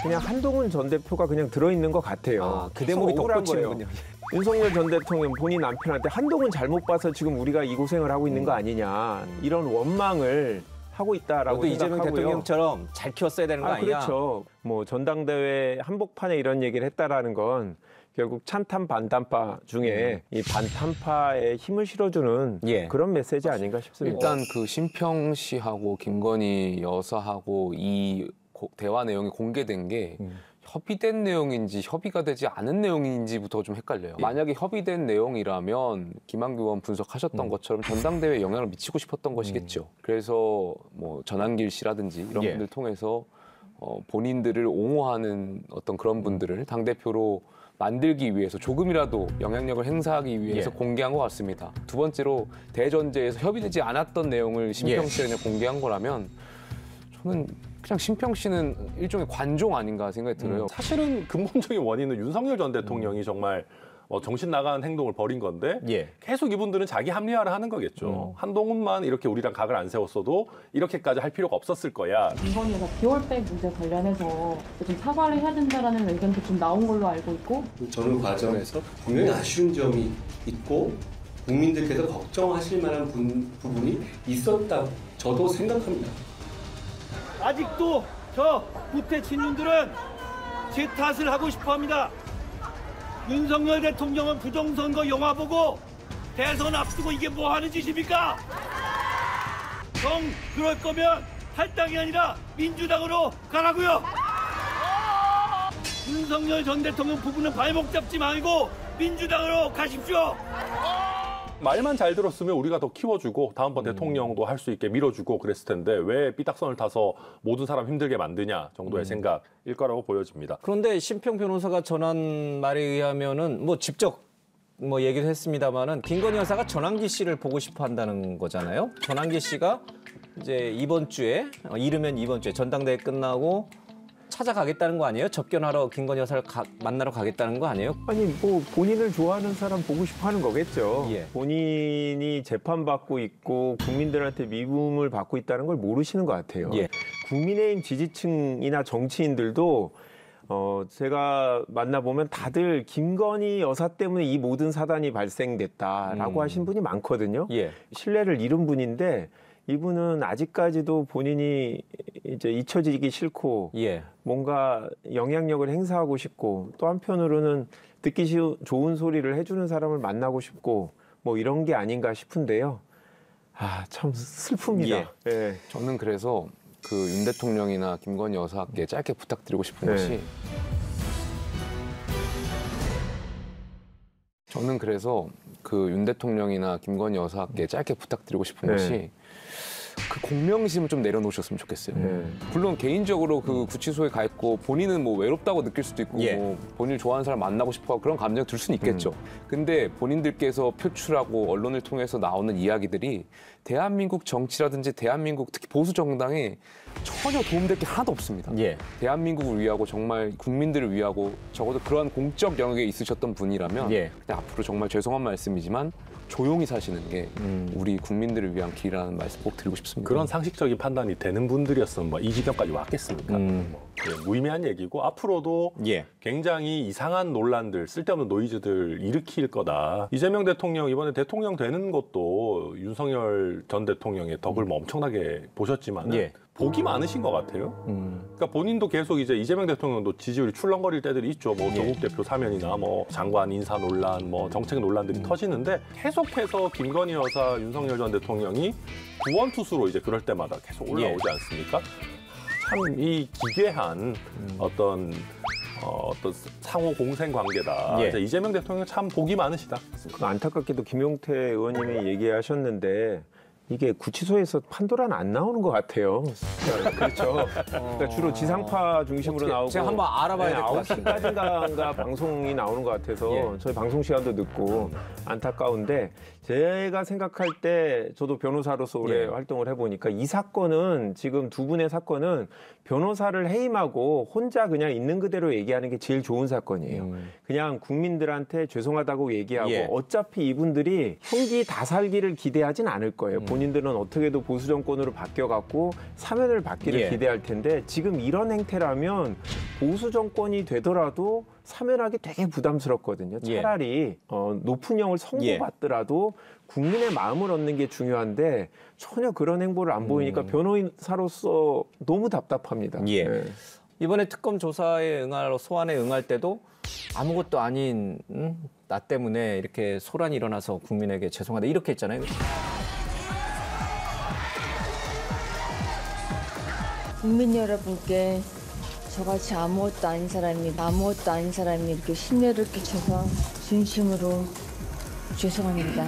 Speaker 3: 그냥 한동훈 전 대표가 그냥 들어있는 것 같아요.
Speaker 1: 그 대목이 덧붙이는군요.
Speaker 3: 윤석열 전 대통령 본인 남편한테 한동훈 잘못 봐서 지금 우리가 이 고생을 하고 있는 거 아니냐 이런 원망을 하고 있다라고 생각하고요.
Speaker 1: 이재명 대통령처럼 잘 키웠어야 되는 거 아니냐.
Speaker 3: 그렇죠. 뭐 전당대회 한복판에 이런 얘기를 했다라는 건 결국 찬탄 반탄파 중에 이 반탄파에 힘을 실어주는 그런 메시지 아닌가 싶습니다.
Speaker 4: 일단 그 심평 씨하고 김건희 여사하고 이 대화 내용이 공개된 게 협의된 내용인지 협의가 되지 않은 내용인지부터 좀 헷갈려요. 만약에 협의된 내용이라면 김한규 의원 분석하셨던 것처럼 전당대회에 영향을 미치고 싶었던 것이겠죠. 그래서 뭐 전환길 씨라든지 이런 분들 통해서 본인들을 옹호하는 어떤 그런 분들을 당대표로 만들기 위해서 조금이라도 영향력을 행사하기 위해서 공개한 것 같습니다. 두 번째로 대전제에서 협의되지 않았던 내용을 심평 씨가 그냥 공개한 거라면 저는 그냥 심평 씨는 일종의 관종 아닌가 생각이 들어요.
Speaker 2: 사실은 근본적인 원인은 윤석열 전 대통령이 정말 정신 나간 행동을 벌인 건데 계속 이분들은 자기 합리화를 하는 거겠죠. 한동훈만 이렇게 우리랑 각을 안 세웠어도 이렇게까지 할 필요가 없었을 거야.
Speaker 16: 김건희가 비월백 문제 관련해서 좀 사과를 해야 된다라는 의견도 좀 나온 걸로 알고 있고
Speaker 17: 저는 과정에서 분명히 아쉬운 점이 있고 국민들께서 걱정하실 만한 부분이 있었다고 저도 생각합니다.
Speaker 18: 아직도 저 구태 친윤들은 제 탓을 하고 싶어합니다. 윤석열 대통령은 부정선거 영화 보고 대선 앞두고 이게 뭐 하는 짓입니까? 그럴 거면 탈당이 아니라 민주당으로 가라고요. 윤석열 전 대통령 부부는 발목 잡지 말고 민주당으로 가십시오.
Speaker 2: 말만 잘 들었으면 우리가 더 키워주고 다음번 대통령도 할 수 있게 밀어주고 그랬을 텐데 왜 삐딱선을 타서 모든 사람 힘들게 만드냐 정도의 생각일 거라고 보여집니다.
Speaker 1: 그런데 심평 변호사가 전한 말에 의하면은 뭐 직접 얘기를 했습니다마는 김건희 여사가 전환기 씨를 보고 싶어 한다는 거잖아요. 전환기 씨가 이제 이번 주에 이르면 이번 주에 전당대회 끝나고 찾아가겠다는 거 아니에요? 접견하러 김건희 여사를 만나러 가겠다는 거 아니에요?
Speaker 3: 아니 뭐 본인을 좋아하는 사람 보고 싶어 하는 거겠죠. 본인이 재판받고 있고 국민들한테 미움을 받고 있다는 걸 모르시는 것 같아요. 국민의힘 지지층이나 정치인들도 제가 만나보면 다들 김건희 여사 때문에 이 모든 사단이 발생됐다라고 하신 분이 많거든요. 신뢰를 잃은 분인데 이분은 아직까지도 본인이 이제 잊혀지기 싫고 뭔가 영향력을 행사하고 싶고 또 한편으로는 듣기 좋은 소리를 해주는 사람을 만나고 싶고 뭐 이런 게 아닌가 싶은데요. 참 슬픕니다.
Speaker 4: 저는 그래서 그 윤 대통령이나 김건희 여사께 짧게 부탁드리고 싶은 것이 저는 그래서 그 윤 대통령이나 김건희 여사께 짧게 부탁드리고 싶은 것이 그 공명심을 좀 내려놓으셨으면 좋겠어요. 물론 개인적으로 그 구치소에 가 있고 본인은 뭐 외롭다고 느낄 수도 있고 뭐 본인을 좋아하는 사람 만나고 싶어 그런 감정이 들 수는 있겠죠. 근데 본인들께서 표출하고 언론을 통해서 나오는 이야기들이 대한민국 정치라든지 대한민국 특히 보수 정당에 전혀 도움될 게 하나도 없습니다. 대한민국을 위하고 정말 국민들을 위하고 적어도 그러한 공적 영역에 있으셨던 분이라면 그냥 앞으로 정말 죄송한 말씀이지만 조용히 사시는 게 우리 국민들을 위한 길이라는 말씀 꼭 드리고 싶습니다.
Speaker 2: 그런 상식적인 판단이 되는 분들이었으면 뭐 이 지경까지 왔겠습니까? 무의미한 얘기고 앞으로도 굉장히 이상한 논란들, 쓸데없는 노이즈들 일으킬 거다. 이재명 대통령 이번에 대통령 되는 것도 윤석열 전 대통령의 덕을 뭐 엄청나게 보셨지만 복이 많으신 것 같아요. 그러니까 본인도 계속 이제 이재명 대통령도 지지율이 출렁거릴 때들이 있죠. 뭐 조국 대표 사면이나 뭐 장관 인사 논란, 뭐 정책 논란들이 터지는데 계속해서 김건희 여사, 윤석열 전 대통령이 구원투수로 이제 그럴 때마다 계속 올라오지 않습니까? 참 이 기괴한 어떤 상호 공생 관계다. 이재명 대통령 참 복이 많으시다.
Speaker 3: 안타깝게도 김용태 의원님이 얘기하셨는데 이게 구치소에서 판도라는 안 나오는 것 같아요. 그렇죠. 그러니까 주로 지상파 중심으로 나오고
Speaker 1: 제가 한번 알아봐야 될 것 같습니다.
Speaker 3: 9시까지인가 방송이 나오는 것 같아서 저희 방송 시간도 늦고 안타까운데 제가 생각할 때 저도 변호사로서 오래 활동을 해보니까 이 사건은 지금 두 분의 사건은 변호사를 해임하고 혼자 그냥 있는 그대로 얘기하는 게 제일 좋은 사건이에요. 그냥 국민들한테 죄송하다고 얘기하고 어차피 이분들이 형기 다 살기를 기대하진 않을 거예요. 본인들은 어떻게도 보수 정권으로 바뀌어갖고 사면을 받기를 기대할 텐데 지금 이런 행태라면 보수 정권이 되더라도 사면하기 되게 부담스럽거든요. 차라리 높은 형을 선고받더라도 국민의 마음을 얻는 게 중요한데 전혀 그런 행보를 안 보이니까 변호사로서 너무 답답합니다.
Speaker 1: 이번에 특검 조사에 응하러 소환에 응할 때도 아무것도 아닌 나 때문에 이렇게 소란이 일어나서 국민에게 죄송하다 이렇게 했잖아요.
Speaker 19: 국민 여러분께 저같이 아무것도 아닌 사람이 이렇게 심려를 끼쳐서 진심으로 죄송합니다.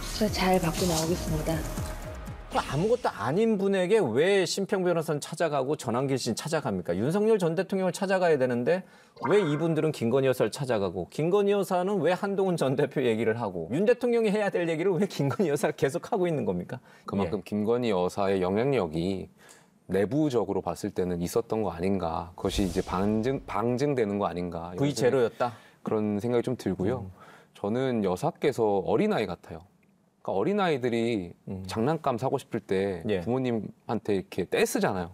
Speaker 19: 수사 잘 받고 나오겠습니다.
Speaker 1: 아무것도 아닌 분에게 왜 심평 변호사는 찾아가고 전환길 씨는 찾아갑니까? 윤석열 전 대통령을 찾아가야 되는데 왜 이분들은 김건희 여사를 찾아가고 김건희 여사는 왜 한동훈 전 대표 얘기를 하고 윤 대통령이 해야 될 얘기를 왜 김건희 여사가 계속 하고 있는 겁니까?
Speaker 4: 그만큼 김건희 여사의 영향력이 내부적으로 봤을 때는 있었던 거 아닌가. 그것이 이제 방증되는 거 아닌가.
Speaker 1: V0였다?
Speaker 4: 그런 생각이 좀 들고요. 저는 여사께서 어린아이 같아요. 그러니까 어린아이들이 장난감 사고 싶을 때 부모님한테 이렇게 떼쓰잖아요.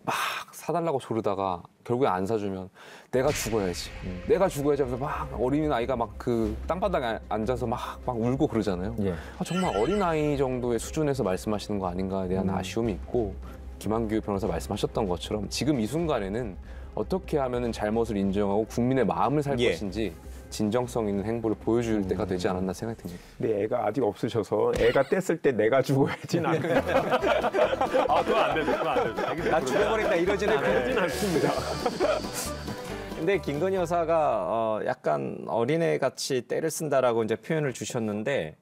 Speaker 4: 막 사달라고 조르다가 결국에 안 사주면 내가 죽어야지. 내가 죽어야지 하면서 막 어린아이가 막 그 땅바닥에 앉아서 막 울고 그러잖아요. 정말 어린아이 정도의 수준에서 말씀하시는 거 아닌가에 대한 아쉬움이 있고 김한규 변호사 말씀하셨던 것처럼 지금 이 순간에는 어떻게 하면 잘못을 인정하고 국민의 마음을 살 것인지 진정성 있는 행보를 보여줄 때가 되지 않았나 생각이 듭니다.
Speaker 3: 근데 애가 아직 없으셔서 애가 뗐을 때 내가 죽어야진 않아요.
Speaker 2: 그건 안 되죠. 그건 안 되죠.
Speaker 1: 나 죽여버린다 이러진 않아요.
Speaker 3: 그러진 않습니다.
Speaker 1: 근데 김건희 여사가 약간 어린애 같이 때를 쓴다라고 이제 표현을 주셨는데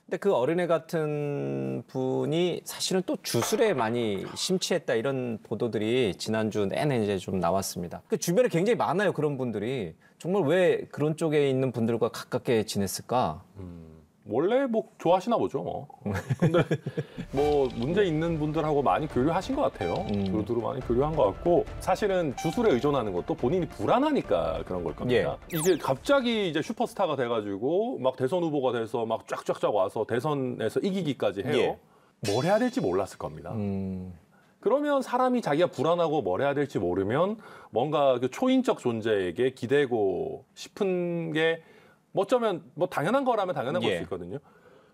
Speaker 1: 근데 그 어린애 같은 분이 사실은 또 주술에 많이 심취했다 이런 보도들이 지난주 내내 이제 좀 나왔습니다. 그 주변에 굉장히 많아요 그런 분들이. 정말 왜 그런 쪽에 있는 분들과 가깝게 지냈을까?
Speaker 2: 원래 뭐 좋아하시나 보죠. 뭐. 근데 뭐 문제 있는 분들하고 많이 교류하신 것 같아요. 두루두루 많이 교류한 것 같고 사실은 주술에 의존하는 것도 본인이 불안하니까 그런 걸 겁니다. 이게 갑자기 이제 슈퍼스타가 돼가지고 막 대선 후보가 돼서 막 쫙쫙쫙 와서 대선에서 이기기까지 해요. 뭘 해야 될지 몰랐을 겁니다. 그러면 사람이 자기가 불안하고 뭘 해야 될지 모르면 뭔가 그 초인적 존재에게 기대고 싶은 게 뭐 어쩌면 뭐 당연한 거라면 당연한 걸 수 있거든요.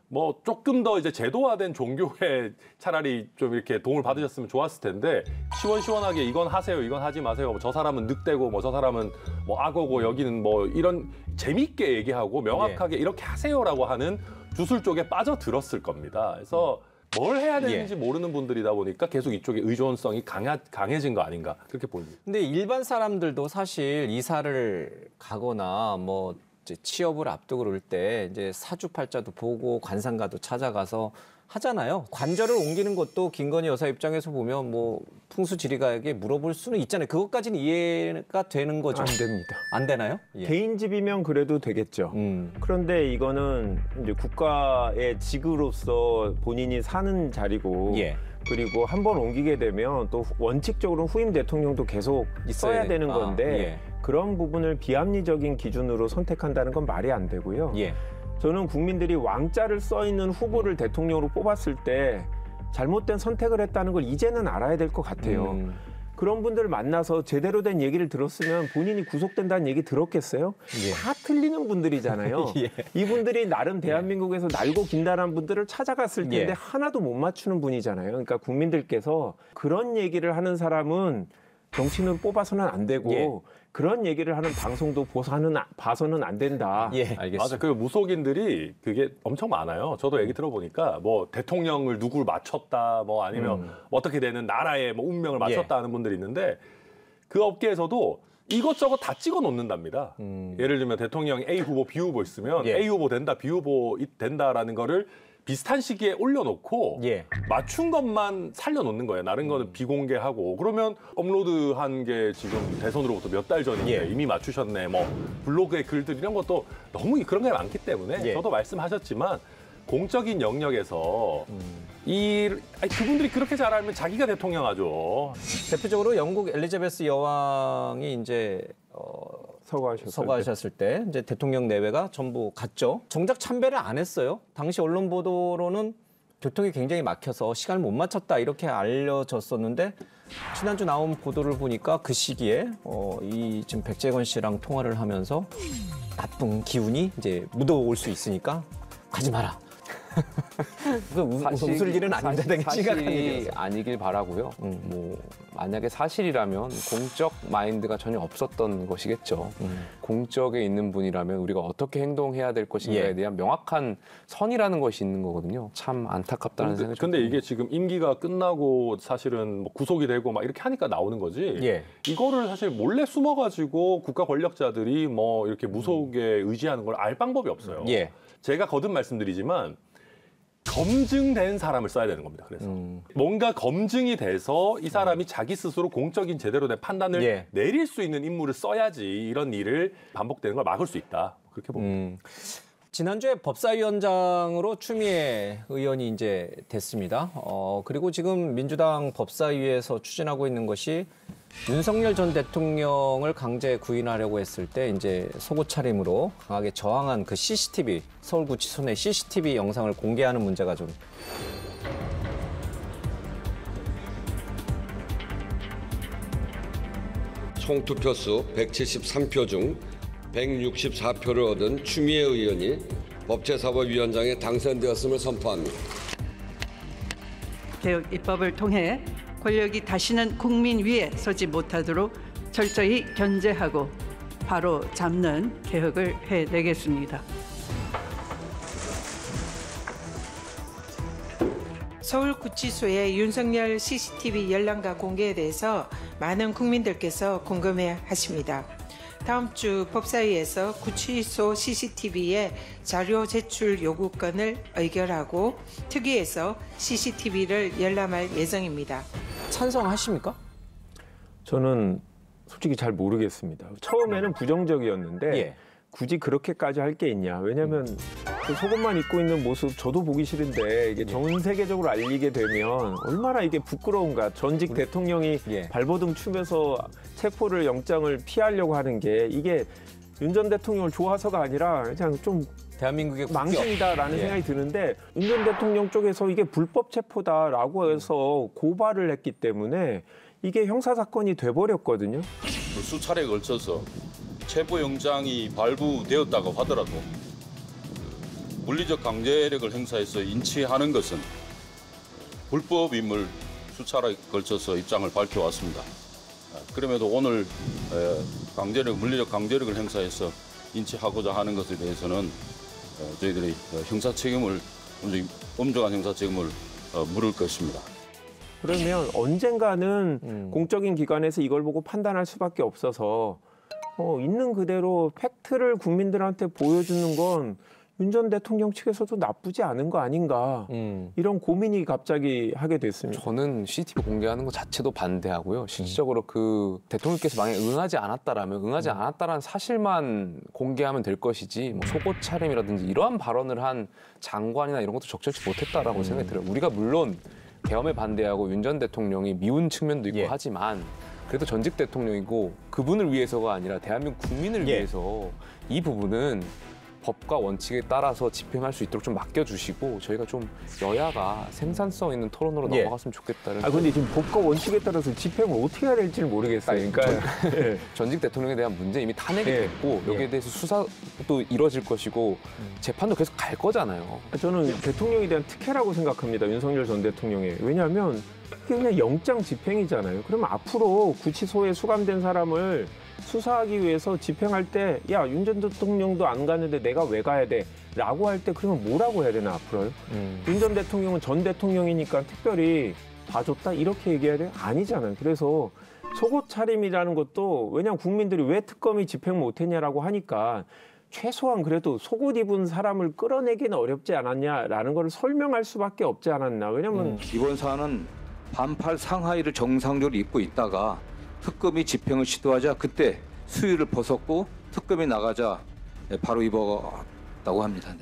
Speaker 2: 뭐 조금 더 이제 제도화된 종교에 차라리 좀 이렇게 도움을 받으셨으면 좋았을 텐데 시원시원하게 이건 하세요, 이건 하지 마세요. 뭐 저 사람은 늑대고 뭐 저 사람은 뭐 악어고 여기는 뭐 이런 재밌게 얘기하고 명확하게 이렇게 하세요라고 하는 주술 쪽에 빠져들었을 겁니다. 그래서 뭘 해야 되는지 모르는 분들이다 보니까 계속 이쪽에 의존성이 강해진 거 아닌가 그렇게 보입니다.
Speaker 1: 근데 일반 사람들도 사실 이사를 가거나 뭐 이제 취업을 앞두고 그럴 때 이제 사주팔자도 보고 관상가도 찾아가서 하잖아요. 관절을 옮기는 것도 김건희 여사 입장에서 보면 뭐 풍수지리가에게 물어볼 수는 있잖아요. 그것까지는 이해가 되는 거죠.
Speaker 3: 안 됩니다.
Speaker 1: 안 되나요?
Speaker 3: 개인 집이면 그래도 되겠죠. 그런데 이거는 이제 국가의 직으로서 본인이 사는 자리고 그리고 한 번 옮기게 되면 또 원칙적으로 후임 대통령도 계속 써야 되는 건데 그런 부분을 비합리적인 기준으로 선택한다는 건 말이 안 되고요. 저는 국민들이 왕자를 써 있는 후보를 대통령으로 뽑았을 때 잘못된 선택을 했다는 걸 이제는 알아야 될 것 같아요. 그런 분들 만나서 제대로 된 얘기를 들었으면 본인이 구속된다는 얘기 들었겠어요? 다 틀리는 분들이잖아요. 이분들이 나름 대한민국에서 날고 긴다는 분들을 찾아갔을 텐데 하나도 못 맞추는 분이잖아요. 그러니까 국민들께서 그런 얘기를 하는 사람은 정치인으로 뽑아서는 안 되고 그런 얘기를 하는 방송도 봐서는 안 된다.
Speaker 1: 알겠습니다.
Speaker 2: 맞아, 그 무속인들이 그게 엄청 많아요. 저도 얘기 들어보니까 뭐 대통령을 누굴 맞췄다, 뭐 아니면 어떻게 되는 나라의 뭐 운명을 맞췄다 하는 분들이 있는데 그 업계에서도 이것저것 다 찍어 놓는답니다. 예를 들면 대통령 A 후보, B 후보 있으면 A 후보 된다, B 후보 된다라는 거를 비슷한 시기에 올려놓고 맞춘 것만 살려놓는 거예요. 다른 거는 비공개하고. 그러면 업로드한 게 지금 대선으로부터 몇 달 전인데 이미 맞추셨네. 뭐 블로그의 글들 이런 것도 너무 그런 게 많기 때문에 저도 말씀하셨지만 공적인 영역에서 그분들이 그렇게 잘 알면 자기가 대통령하죠.
Speaker 1: 대표적으로 영국 엘리자베스 여왕이 이제 서거하셨을 때 이제 대통령 내외가 전부 갔죠. 정작 참배를 안 했어요. 당시 언론 보도로는 교통이 굉장히 막혀서 시간을 못 맞췄다 이렇게 알려졌었는데 지난주 나온 보도를 보니까 그 시기에 이 지금 백재건 씨랑 통화를 하면서 나쁜 기운이 이제 묻어올 수 있으니까 가지 마라. 웃을 일은 아닌데 되게 심각한
Speaker 4: 사실이 아니길 바라고요. 뭐 만약에 사실이라면 공적 마인드가 전혀 없었던 것이겠죠. 공적에 있는 분이라면 우리가 어떻게 행동해야 될 것인가에 대한 명확한 선이라는 것이 있는 거거든요. 참 안타깝다는 생각이
Speaker 2: 근데 이게 지금 임기가 끝나고 사실은 뭐 구속이 되고 막 이렇게 하니까 나오는 거지. 이거를 사실 몰래 숨어가지고 국가 권력자들이 뭐 이렇게 무속에 의지하는 걸 알 방법이 없어요. 제가 거듭 말씀드리지만 검증된 사람을 써야 되는 겁니다. 그래서 뭔가 검증이 돼서 이 사람이 자기 스스로 공적인 제대로 된 판단을 내릴 수 있는 인물을 써야지 이런 일을 반복되는 걸 막을 수 있다. 그렇게 봅니다.
Speaker 1: 지난주에 법사위원장으로 추미애 의원이 이제 됐습니다. 그리고 지금 민주당 법사위에서 추진하고 있는 것이 윤석열 전 대통령을 강제 구인하려고 했을 때 이제 속옷 차림으로 강하게 저항한 그 CCTV, 서울구치소 내 CCTV 영상을 공개하는 문제가 좀
Speaker 20: 총투표수 173표 중 164표를 얻은 추미애 의원이 법제사법위원장에 당선되었음을 선포합니다.
Speaker 21: 개혁 입법을 통해 권력이 다시는 국민 위에 서지 못하도록 철저히 견제하고 바로 잡는 개혁을 해내겠습니다.
Speaker 22: 서울구치소의 윤석열 CCTV 열람과 공개에 대해서 많은 국민들께서 궁금해하십니다. 다음 주 법사위에서 구치소 CCTV의 자료 제출 요구권을 의결하고 특위에서 CCTV를 열람할 예정입니다.
Speaker 1: 찬성하십니까?
Speaker 3: 저는 솔직히 잘 모르겠습니다. 처음에는 부정적이었는데 굳이 그렇게까지 할 게 있냐. 왜냐하면 그 속옷만 입고 있는 모습 저도 보기 싫은데 이게 전 세계적으로 알리게 되면 얼마나 이게 부끄러운가. 전직 대통령이 발버둥 치면서 체포를 영장을 피하려고 하는 게 이게 윤 전 대통령을 좋아서가 아니라 그냥 좀
Speaker 1: 대한민국의
Speaker 3: 망신이다라는 생각이 드는데 윤 전 대통령 쪽에서 이게 불법 체포다라고 해서 고발을 했기 때문에 이게 형사사건이 돼버렸거든요.
Speaker 23: 수차례에 걸쳐서 체포영장이 발부되었다고 하더라도 물리적 강제력을 행사해서 인치하는 것은 불법임을 수차례에 걸쳐서 입장을 밝혀왔습니다. 그럼에도 오늘 물리적 강제력을 행사해서 인치하고자 하는 것에 대해서는 저희들이 엄정한 형사책임을 물을 것입니다.
Speaker 3: 그러면 언젠가는 공적인 기관에서 이걸 보고 판단할 수밖에 없어서 있는 그대로 팩트를 국민들한테 보여주는 건 윤 전 대통령 측에서도 나쁘지 않은 거 아닌가 이런 고민이 갑자기 하게 됐습니다.
Speaker 4: 저는 CCTV 공개하는 것 자체도 반대하고요. 실질적으로 그 대통령께서 만약에 응하지 않았다라는 사실만 공개하면 될 것이지 뭐 속옷 차림이라든지 이러한 발언을 한 장관이나 이런 것도 적절치 못했다라고 생각이 들어요. 우리가 물론 계엄에 반대하고 윤 전 대통령이 미운 측면도 있고 하지만 그래도 전직 대통령이고 그분을 위해서가 아니라 대한민국 국민을 위해서 이 부분은 법과 원칙에 따라서 집행할 수 있도록 좀 맡겨주시고 저희가 좀 여야가 생산성 있는 토론으로 넘어갔으면 좋겠다는.
Speaker 3: 근데 지금 법과 원칙에 따라서 집행을 어떻게 해야 될지를 모르겠어요. 그러니까
Speaker 4: 전직 대통령에 대한 문제 이미 탄핵이 됐고 여기에 대해서 수사도 이뤄질 것이고 재판도 계속 갈 거잖아요.
Speaker 3: 저는 대통령에 대한 특혜라고 생각합니다. 윤석열 전 대통령의. 왜냐하면 이게 그냥 영장 집행이잖아요. 그러면 앞으로 구치소에 수감된 사람을 수사하기 위해서 집행할 때 야, 윤 전 대통령도 안 가는데 내가 왜 가야 돼? 라고 할 때 그러면 뭐라고 해야 되나 앞으로요? 윤 전 대통령은 전 대통령이니까 특별히 봐줬다? 이렇게 얘기해야 돼요? 아니잖아요. 그래서 속옷 차림이라는 것도 왜냐하면 국민들이 왜 특검이 집행 못했냐라고 하니까 최소한 그래도 속옷 입은 사람을 끌어내기는 어렵지 않았냐라는 걸 설명할 수밖에 없지 않았나. 왜냐면
Speaker 24: 이번 사안은 반팔 상하이를 정상적으로 입고 있다가 특검이 집행을 시도하자 그때 수의를 벗었고 특검이 나가자 바로 입었다고 합니다.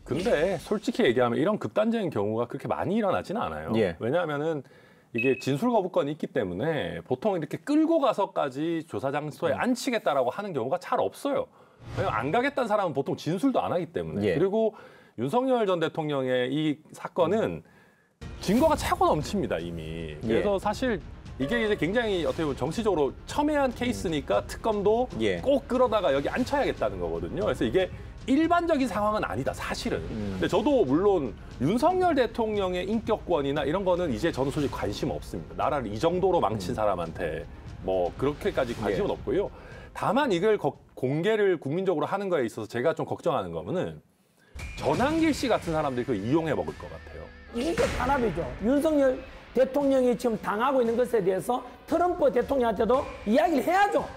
Speaker 2: 근데 솔직히 얘기하면 이런 극단적인 경우가 그렇게 많이 일어나지는 않아요. 왜냐하면은 이게 진술 거부권이 있기 때문에 보통 이렇게 끌고 가서까지 조사 장소에 앉히겠다라고 하는 경우가 잘 없어요. 왜냐면 안 가겠다는 사람은 보통 진술도 안 하기 때문에. 그리고 윤석열 전 대통령의 이 사건은 증거가 차고 넘칩니다, 이미. 그래서 사실 이게 이제 굉장히 어떻게 보면 정치적으로 첨예한 케이스니까 특검도 꼭 끌어다가 여기 앉혀야겠다는 거거든요. 그래서 이게 일반적인 상황은 아니다, 사실은. 근데 저도 물론 윤석열 대통령의 인격권이나 이런 거는 이제 저는 솔직히 관심 없습니다. 나라를 이 정도로 망친 사람한테 뭐 그렇게까지 관심은 없고요. 다만 이걸 공개를 국민적으로 하는 거에 있어서 제가 좀 걱정하는 거는 전한길 씨 같은 사람들이 그걸 이용해 먹을 것 같아요.
Speaker 25: 인격 탄압이죠. 윤석열 대통령이 지금 당하고 있는 것에 대해서 트럼프 대통령한테도 이야기를 해야죠.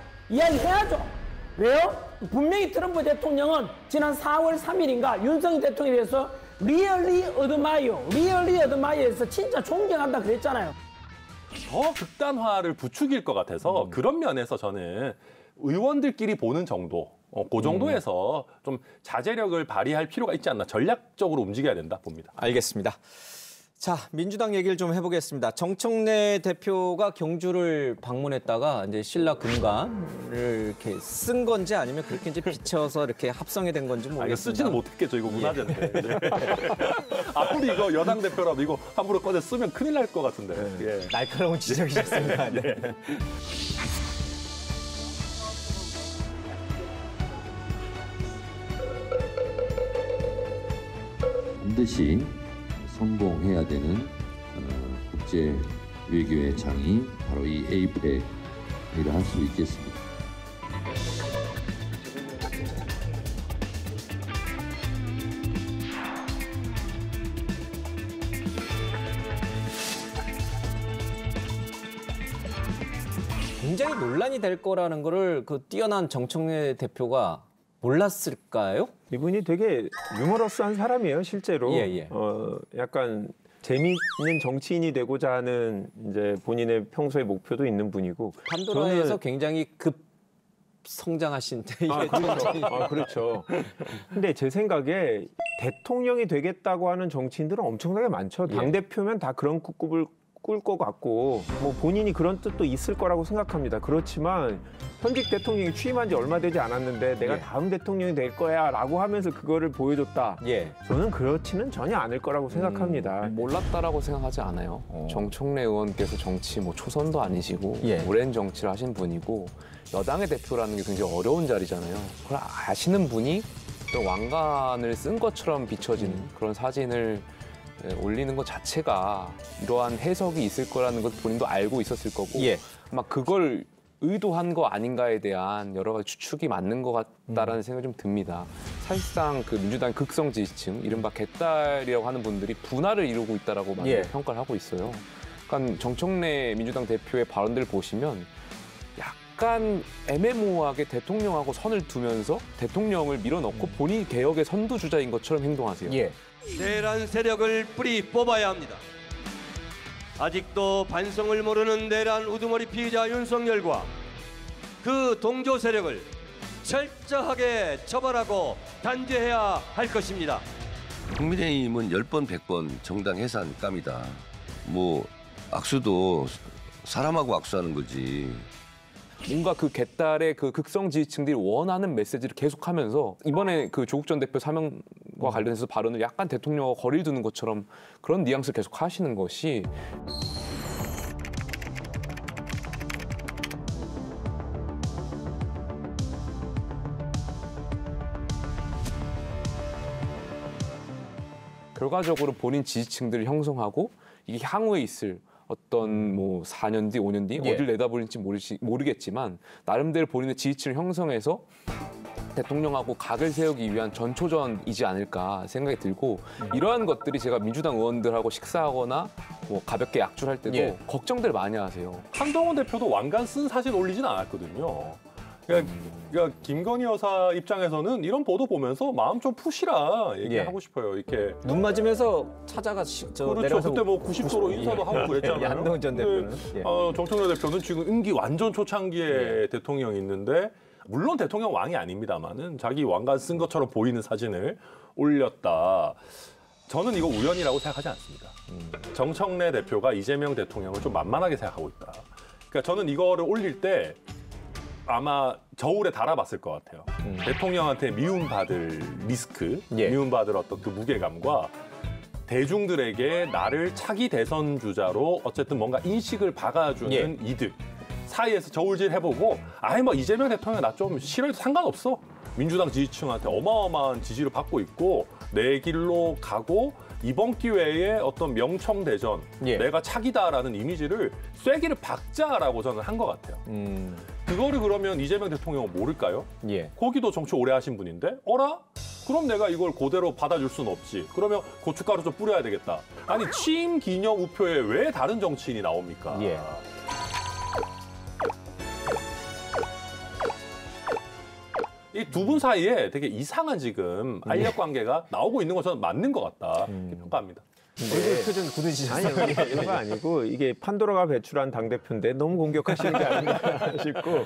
Speaker 25: 왜요? 분명히 트럼프 대통령은 지난 4월 3일인가 윤석열 대통령에 대해서 리얼리 어드마이어에서 진짜 존경한다 그랬잖아요.
Speaker 2: 더 극단화를 부추길 것 같아서 그런 면에서 저는 의원들끼리 보는 정도, 그 정도에서 좀 자제력을 발휘할 필요가 있지 않나, 전략적으로 움직여야 된다 봅니다.
Speaker 1: 알겠습니다. 자, 민주당 얘기를 좀 해보겠습니다. 정청래 대표가 경주를 방문했다가 이제 신라 금관을 이렇게 쓴 건지 아니면 그렇게 이제 비춰서 이렇게 합성이 된 건지 모르겠습니다.
Speaker 2: 쓰지는 못했겠죠. 이거 문화재인데. 아무리 이거 여당 대표라도 이거 함부로 꺼내 쓰면 큰일 날 것 같은데. 예.
Speaker 1: 날카로운 지적이셨습니다. 네.
Speaker 5: 반드시 성공해야 되는 국제 외교의 장이 바로 이 APEC이라 할 수 있겠습니다.
Speaker 1: 굉장히 논란이 될 거라는 거를 그 뛰어난 정청래 대표가 몰랐을까요?
Speaker 3: 이분이 되게 유머러스한 사람이에요, 실제로.
Speaker 1: 예.
Speaker 3: 약간 재미있는 정치인이 되고자 하는 이제 본인의 평소의 목표도 있는 분이고.
Speaker 1: 판도라에서 굉장히 급 성장하신
Speaker 3: 그렇죠. 근데 제 생각에 대통령이 되겠다고 하는 정치인들은 엄청나게 많죠. 당대표면 다 그런 꿈을 꿀 것 같고 뭐 본인이 그런 뜻도 있을 거라고 생각합니다. 그렇지만 현직 대통령이 취임한 지 얼마 되지 않았는데 내가 다음 대통령이 될 거야 라고 하면서 그거를 보여줬다. 저는 그렇지는 전혀 않을 거라고 생각합니다.
Speaker 4: 몰랐다라고 생각하지 않아요. 정청래 의원께서 정치 뭐 초선도 아니시고 오랜 정치를 하신 분이고 여당의 대표라는 게 굉장히 어려운 자리잖아요. 그걸 아시는 분이 또 왕관을 쓴 것처럼 비춰지는 그런 사진을 올리는 것 자체가 이러한 해석이 있을 거라는 것 본인도 알고 있었을 거고 아마 그걸 의도한 거 아닌가에 대한 여러 가지 추측이 맞는 것 같다라는 생각이 좀 듭니다. 사실상 그 민주당 극성 지지층, 이른바 개딸이라고 하는 분들이 분할을 이루고 있다라고 많이 평가를 하고 있어요. 그러니까 정청래 민주당 대표의 발언들을 보시면 약간 애매모호하게 대통령하고 선을 두면서 대통령을 밀어넣고 본인 개혁의 선두주자인 것처럼 행동하세요.
Speaker 7: 내란 세력을 뿌리 뽑아야 합니다. 아직도 반성을 모르는 내란 우두머리 피의자 윤석열과 그 동조 세력을 철저하게 처벌하고 단죄해야 할 것입니다.
Speaker 20: 국민의힘은 10번, 100번 정당 해산 깜이다. 뭐 악수도 사람하고 악수하는 거지.
Speaker 4: 뭔가 그 개딸의 그 극성 지지층들이 원하는 메시지를 계속하면서 이번에 그 조국 전 대표 사면과 관련해서 발언을 약간 대통령과 거리를 두는 것처럼 그런 뉘앙스를 계속 하시는 것이 결과적으로 본인 지지층들을 형성하고 이게 향후에 있을 어떤 뭐 4년 뒤, 5년 뒤 어딜 내다보는지 모르겠지만 나름대로 본인의 지지층을 형성해서 대통령하고 각을 세우기 위한 전초전이지 않을까 생각이 들고 이러한 것들이 제가 민주당 의원들하고 식사하거나 뭐 가볍게 약주할 때도 걱정들 많이 하세요.
Speaker 2: 한동훈 대표도 왕관 쓴 사진 올리진 않았거든요. 그러니까 김건희 여사 입장에서는 이런 보도 보면서 마음 좀 푸시라 얘기하고 싶어요. 이렇게
Speaker 1: 눈 맞으면서 찾아가
Speaker 2: 그렇죠. 그때 뭐 90도로 인사도 하고 그랬잖아요.
Speaker 1: 한동훈 전 대표는.
Speaker 2: 정청래 대표는 지금 임기 완전 초창기에 대통령이 있는데 물론 대통령 왕이 아닙니다만은 자기 왕관 쓴 것처럼 보이는 사진을 올렸다. 저는 이거 우연이라고 생각하지 않습니다. 정청래 대표가 이재명 대통령을 좀 만만하게 생각하고 있다. 그러니까 저는 이거를 올릴 때 아마 저울에 달아봤을 것 같아요. 대통령한테 미움받을 리스크, 미움받을 어떤 그 무게감과 대중들에게 나를 차기 대선 주자로 어쨌든 뭔가 인식을 박아주는 이득 사이에서 저울질 해보고 아예 뭐 이재명 대통령 나 좀 싫어해도 상관없어. 민주당 지지층한테 어마어마한 지지를 받고 있고 내 길로 가고 이번 기회에 어떤 명청대전 내가 차기다라는 이미지를 쐐기를 박자라고 저는 한 것 같아요. 그거를 그러면 이재명 대통령은 모를까요? 거기도 정치 오래 하신 분인데 어라? 그럼 내가 이걸 그대로 받아줄 수는 없지. 그러면 고춧가루 좀 뿌려야 되겠다. 아니 취임 기념 우표에 왜 다른 정치인이 나옵니까? 이 두 분 사이에 되게 이상한 지금 알력 관계가 나오고 있는 건 저는 맞는 것 같다 이렇게 평가합니다.
Speaker 1: 얼굴 표정 굳으시셨어요?
Speaker 3: 아니요, 그런 거 아니고 이게 판도라가 배출한 당대표인데 너무 공격하시는 게 아닌가 싶고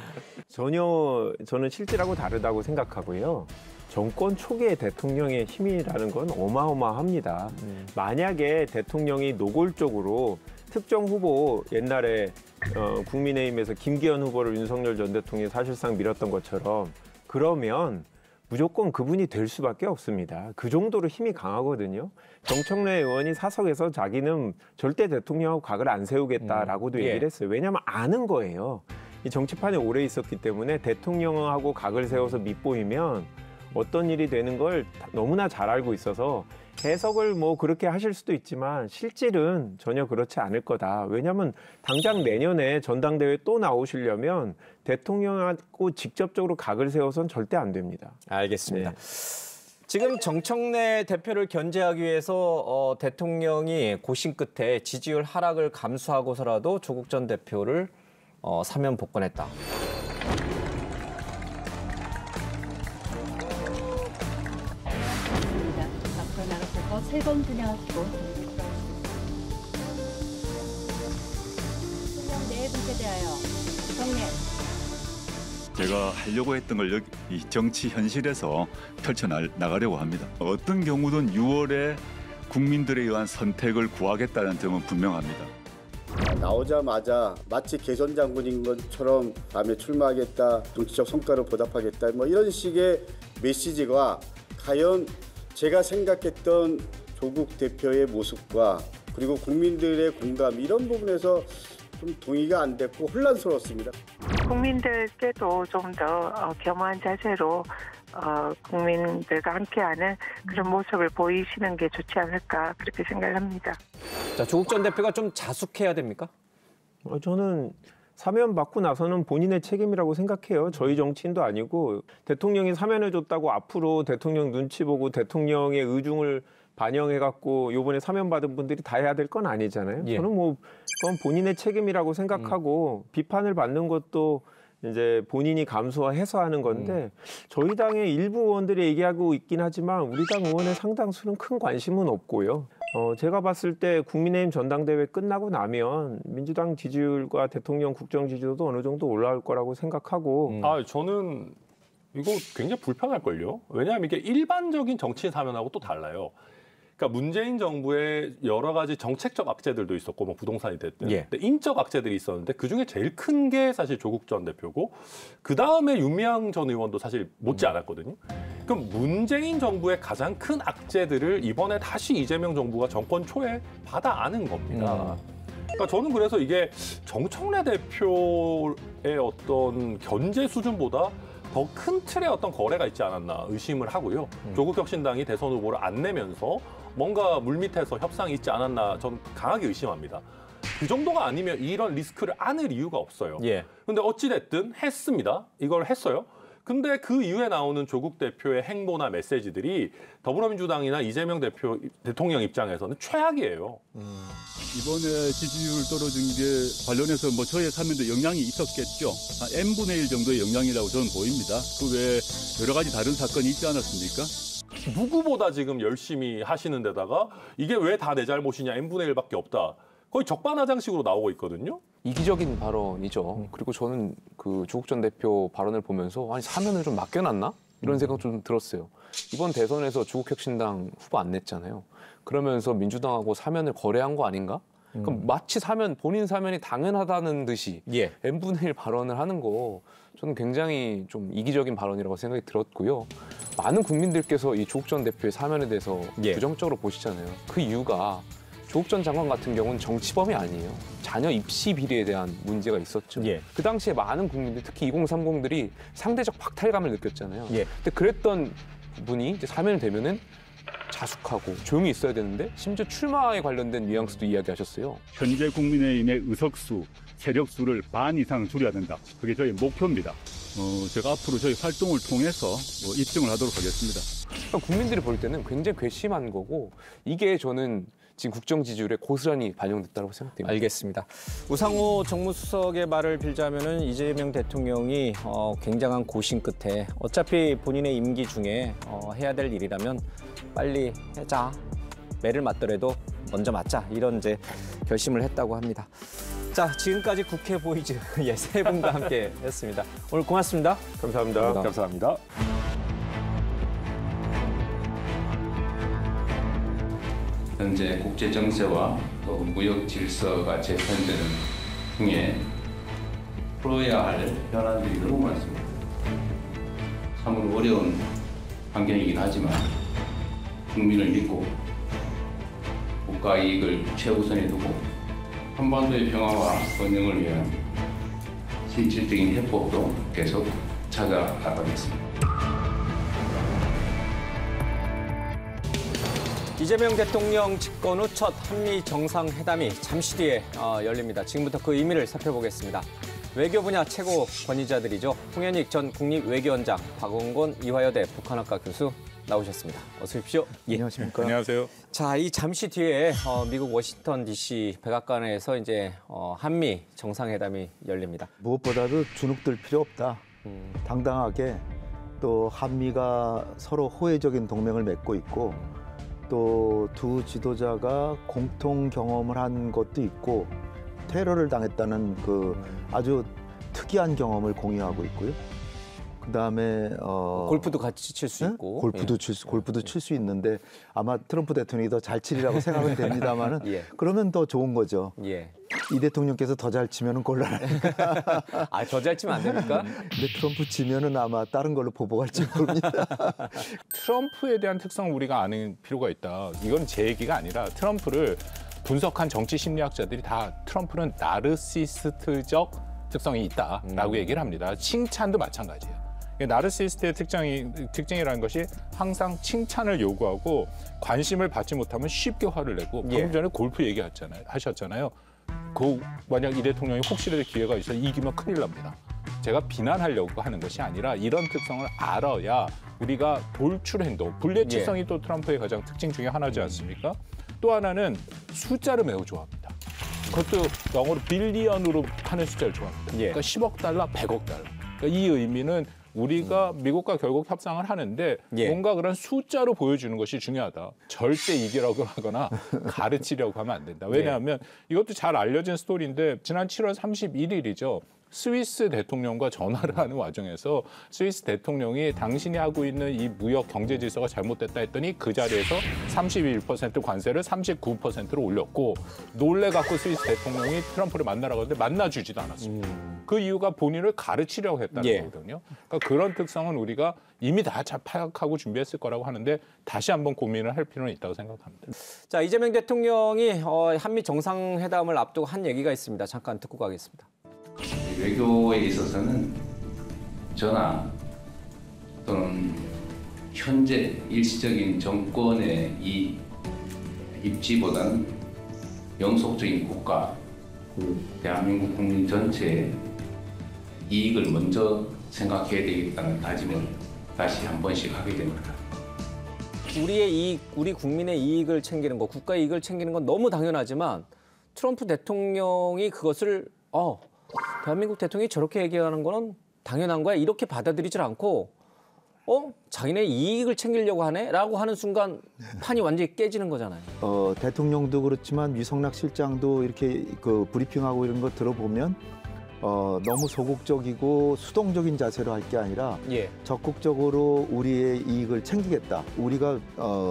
Speaker 3: 전혀 저는 실질하고 다르다고 생각하고요. 정권 초기의 대통령의 힘이라는 건 어마어마합니다. 만약에 대통령이 노골적으로 특정 후보 옛날에 국민의힘에서 김기현 후보를 윤석열 전 대통령이 사실상 밀었던 것처럼 그러면 무조건 그분이 될 수밖에 없습니다. 그 정도로 힘이 강하거든요. 정청래 의원이 사석에서 자기는 절대 대통령하고 각을 안 세우겠다라고도 얘기를 했어요. 왜냐하면 아는 거예요. 이 정치판에 오래 있었기 때문에 대통령하고 각을 세워서 밑보이면 어떤 일이 되는 걸 너무나 잘 알고 있어서 해석을 뭐 그렇게 하실 수도 있지만 실질은 전혀 그렇지 않을 거다. 왜냐하면 당장 내년에 전당대회 또 나오시려면 대통령하고 직접적으로 각을 세워서는 절대 안 됩니다.
Speaker 1: 알겠습니다. 지금 정청래 대표를 견제하기 위해서 대통령이 고심 끝에 지지율 하락을 감수하고서라도 조국 전 대표를 사면 복권했다.
Speaker 8: 앞으로 나가실 거 3번 분양하시고 대통령 네 분께 대하여 정례.
Speaker 9: 제가 하려고 했던 걸 이 정치 현실에서 펼쳐나가려고 합니다. 어떤 경우든 6월에 국민들에 의한 선택을 구하겠다는 점은 분명합니다.
Speaker 10: 나오자마자 마치 개선 장군인 것처럼 다음에 출마하겠다, 정치적 성과로 보답하겠다, 뭐 이런 식의 메시지가 과연 제가 생각했던 조국 대표의 모습과 그리고 국민들의 공감 이런 부분에서 좀 동의가 안 됐고 혼란스러웠습니다.
Speaker 11: 국민들께도 좀 더 겸허한 자세로 국민들과 함께하는 그런 모습을 보이시는 게 좋지 않을까 그렇게 생각합니다.
Speaker 1: 자, 조국 전 대표가 좀 자숙해야 됩니까?
Speaker 3: 저는 사면 받고 나서는 본인의 책임이라고 생각해요. 저희 정치인도 아니고 대통령이 사면해줬다고 앞으로 대통령 눈치 보고 대통령의 의중을 반영해갖고 요번에 사면 받은 분들이 다 해야 될 건 아니잖아요. 저는 뭐 그건 본인의 책임이라고 생각하고 비판을 받는 것도 이제 본인이 감수해서 하는 건데 저희 당의 일부 의원들이 얘기하고 있긴 하지만 우리 당 의원의 상당수는 큰 관심은 없고요. 제가 봤을 때 국민의힘 전당대회 끝나고 나면 민주당 지지율과 대통령 국정 지지도도 어느 정도 올라올 거라고 생각하고.
Speaker 2: 저는 이거 굉장히 불편할걸요. 왜냐하면 이게 일반적인 정치인 사면하고 또 달라요. 그러니까 문재인 정부의 여러 가지 정책적 악재들도 있었고 뭐 부동산이 됐든 근데 인적 악재들이 있었는데 그중에 제일 큰 게 사실 조국 전 대표고 그다음에 윤미향 전 의원도 사실 못지 않았거든요. 그럼 문재인 정부의 가장 큰 악재들을 이번에 다시 이재명 정부가 정권 초에 받아 안은 겁니다. 그러니까 저는 그래서 이게 정청래 대표의 어떤 견제 수준보다 더 큰 틀의 어떤 거래가 있지 않았나 의심을 하고요. 조국혁신당이 대선 후보를 안 내면서 뭔가 물밑에서 협상이 있지 않았나 저는 강하게 의심합니다. 그 정도가 아니면 이런 리스크를 안을 이유가 없어요. 근데 어찌됐든 했습니다. 이걸 했어요. 근데 그 이후에 나오는 조국 대표의 행보나 메시지들이 더불어민주당이나 이재명 대통령 입장에서는 최악이에요.
Speaker 9: 이번에 지지율 떨어진 게 관련해서 뭐 저의 사면도 영향이 있었겠죠. 한 n분의 1 정도의 영향이라고 저는 보입니다. 그 외에 여러 가지 다른 사건이 있지 않았습니까?
Speaker 2: 누구보다 지금 열심히 하시는 데다가 이게 왜 다 내 잘못이냐 n분의 1밖에 없다. 거의 적반하장식으로 나오고 있거든요.
Speaker 4: 이기적인 발언이죠. 그리고 저는 그 조국 전 대표 발언을 보면서 아니 사면을 좀 맡겨놨나? 이런 생각 좀 들었어요. 이번 대선에서 조국혁신당 후보 안 냈잖아요. 그러면서 민주당하고 사면을 거래한 거 아닌가? 그럼 마치 본인 사면이 당연하다는 듯이 n분의 1 발언을 하는 거 저는 굉장히 좀 이기적인 발언이라고 생각이 들었고요. 많은 국민들께서 이 조국 전 대표의 사면에 대해서 부정적으로 보시잖아요. 그 이유가 조국 전 장관 같은 경우는 정치범이 아니에요. 자녀 입시 비리에 대한 문제가 있었죠. 그 당시에 많은 국민들, 특히 2030들이 상대적 박탈감을 느꼈잖아요. 근데 그랬던 분이 이제 사면이 되면은 자숙하고 조용히 있어야 되는데 심지어 출마에 관련된 뉘앙스도 이야기하셨어요.
Speaker 9: 현재 국민의힘의 의석수, 세력수를 반 이상 줄여야 된다. 그게 저희 목표입니다. 제가 앞으로 저희 활동을 통해서 입증을 하도록 하겠습니다.
Speaker 4: 그러니까 국민들이 볼 때는 굉장히 괘씸한 거고 이게 저는 지금 국정 지지율에 고스란히 반영됐다고 생각됩니다.
Speaker 1: 알겠습니다. 우상호 정무수석의 말을 빌자면은 이재명 대통령이 굉장한 고심 끝에 어차피 본인의 임기 중에 해야 될 일이라면 빨리 하자. 매를 맞더라도 먼저 맞자. 이런 이제 결심을 했다고 합니다. 자, 지금까지 국회 보이즈 세 분과 함께 했습니다. 오늘 고맙습니다.
Speaker 2: 감사합니다. 감사합니다.
Speaker 6: 현재 국제 정세와 또 무역 질서가 재편되는 중에 풀어야 할 현안들이 너무 많습니다. 참으로 어려운 환경이긴 하지만 국민을 믿고 국가 이익을 최우선에 두고 한반도의 평화와 번영을 위한 실질적인 해법도 계속 찾아가겠습니다.
Speaker 1: 이재명 대통령 집권 후 첫 한미 정상회담이 잠시 뒤에 열립니다. 지금부터 그 의미를 살펴보겠습니다. 외교 분야 최고 권위자들이죠. 홍현익 전 국립외교원장, 박원곤 이화여대 북한학과 교수 나오셨습니다. 어서 오십시오.
Speaker 12: 안녕하십니까. 안녕하세요.
Speaker 1: 자, 이 잠시 뒤에 미국 워싱턴 DC 백악관에서 이제 한미 정상회담이 열립니다.
Speaker 12: 무엇보다도 주눅들 필요 없다. 당당하게 또 한미가 서로 호혜적인 동맹을 맺고 있고 또 두 지도자가 공통 경험을 한 것도 있고 테러를 당했다는 그 아주 특이한 경험을 공유하고 있고요. 그다음에
Speaker 1: 골프도 같이 칠 수 있고
Speaker 12: 골프도 칠 수 있는데 아마 트럼프 대통령이 더 잘 치리라고 생각은 됩니다만은
Speaker 1: 예.
Speaker 12: 그러면 더 좋은 거죠.
Speaker 1: 예.
Speaker 12: 이 대통령께서 더 잘 치면은 곤란하니까.
Speaker 1: 아, 더 잘 치면 안 됩니까?
Speaker 12: 근데 트럼프 치면은 아마 다른 걸로 보복할지 모릅니다.
Speaker 13: 트럼프에 대한 특성을 우리가 아는 필요가 있다. 이건 제 얘기가 아니라 트럼프를 분석한 정치 심리학자들이 다 트럼프는 나르시스트적 특성이 있다라고 얘기를 합니다. 칭찬도 마찬가지예요. 나르시스트의 특징이라는 것이 항상 칭찬을 요구하고 관심을 받지 못하면 쉽게 화를 내고 방금 전에 골프 얘기하셨잖아요. 만약 이 대통령이 혹시라도 기회가 있어 이기면 큰일 납니다. 제가 비난하려고 하는 것이 아니라 이런 특성을 알아야 우리가 돌출 행동, 불예측성이 또 트럼프의 가장 특징 중에 하나지 않습니까? 또 하나는 숫자를 매우 좋아합니다. 그것도 영어로 빌리언으로 하는 숫자를 좋아합니다. 그러니까 10억 달러, 100억 달러. 그러니까 이 의미는 우리가 미국과 결국 협상을 하는데 뭔가 그런 숫자로 보여주는 것이 중요하다. 절대 이기려고 하거나 가르치려고 하면 안 된다. 왜냐하면 이것도 잘 알려진 스토리인데 지난 7월 31일이죠. 스위스 대통령과 전화를 하는 과정에서 스위스 대통령이 당신이 하고 있는 이 무역 경제 질서가 잘못됐다 했더니 그 자리에서 31% 관세를 39%로 올렸고 놀래갖고 스위스 대통령이 트럼프를 만나러 가는데 만나주지도 않았습니다. 그 이유가 본인을 가르치려고 했다는 거거든요. 그러니까 그런 특성은 우리가 이미 다 잘 파악하고 준비했을 거라고 하는데 다시 한번 고민을 할 필요는 있다고 생각합니다.
Speaker 1: 자, 이재명 대통령이 한미 정상회담을 앞두고 한 얘기가 있습니다. 잠깐 듣고 가겠습니다.
Speaker 6: 외교에 있어서는 전화 또는 현재 일시적인 정권의 이 입지보다는 영속적인 국가, 대한민국 국민 전체의 이익을 먼저 생각해야 되겠다는 다짐을 다시 한 번씩 하게 됩니다.
Speaker 1: 우리의 이익, 우리 국민의 이익을 챙기는 거, 국가 이익을 챙기는 건 너무 당연하지만 트럼프 대통령이 그것을 대한민국 대통령이 저렇게 얘기하는 거는 당연한 거야. 이렇게 받아들이질 않고 자기네 이익을 챙기려고 하네? 라고 하는 순간 판이 완전히 깨지는 거잖아요.
Speaker 12: 대통령도 그렇지만 유성락 실장도 이렇게 그 브리핑하고 이런 거 들어보면 너무 소극적이고 수동적인 자세로 할 게 아니라 적극적으로 우리의 이익을 챙기겠다. 우리가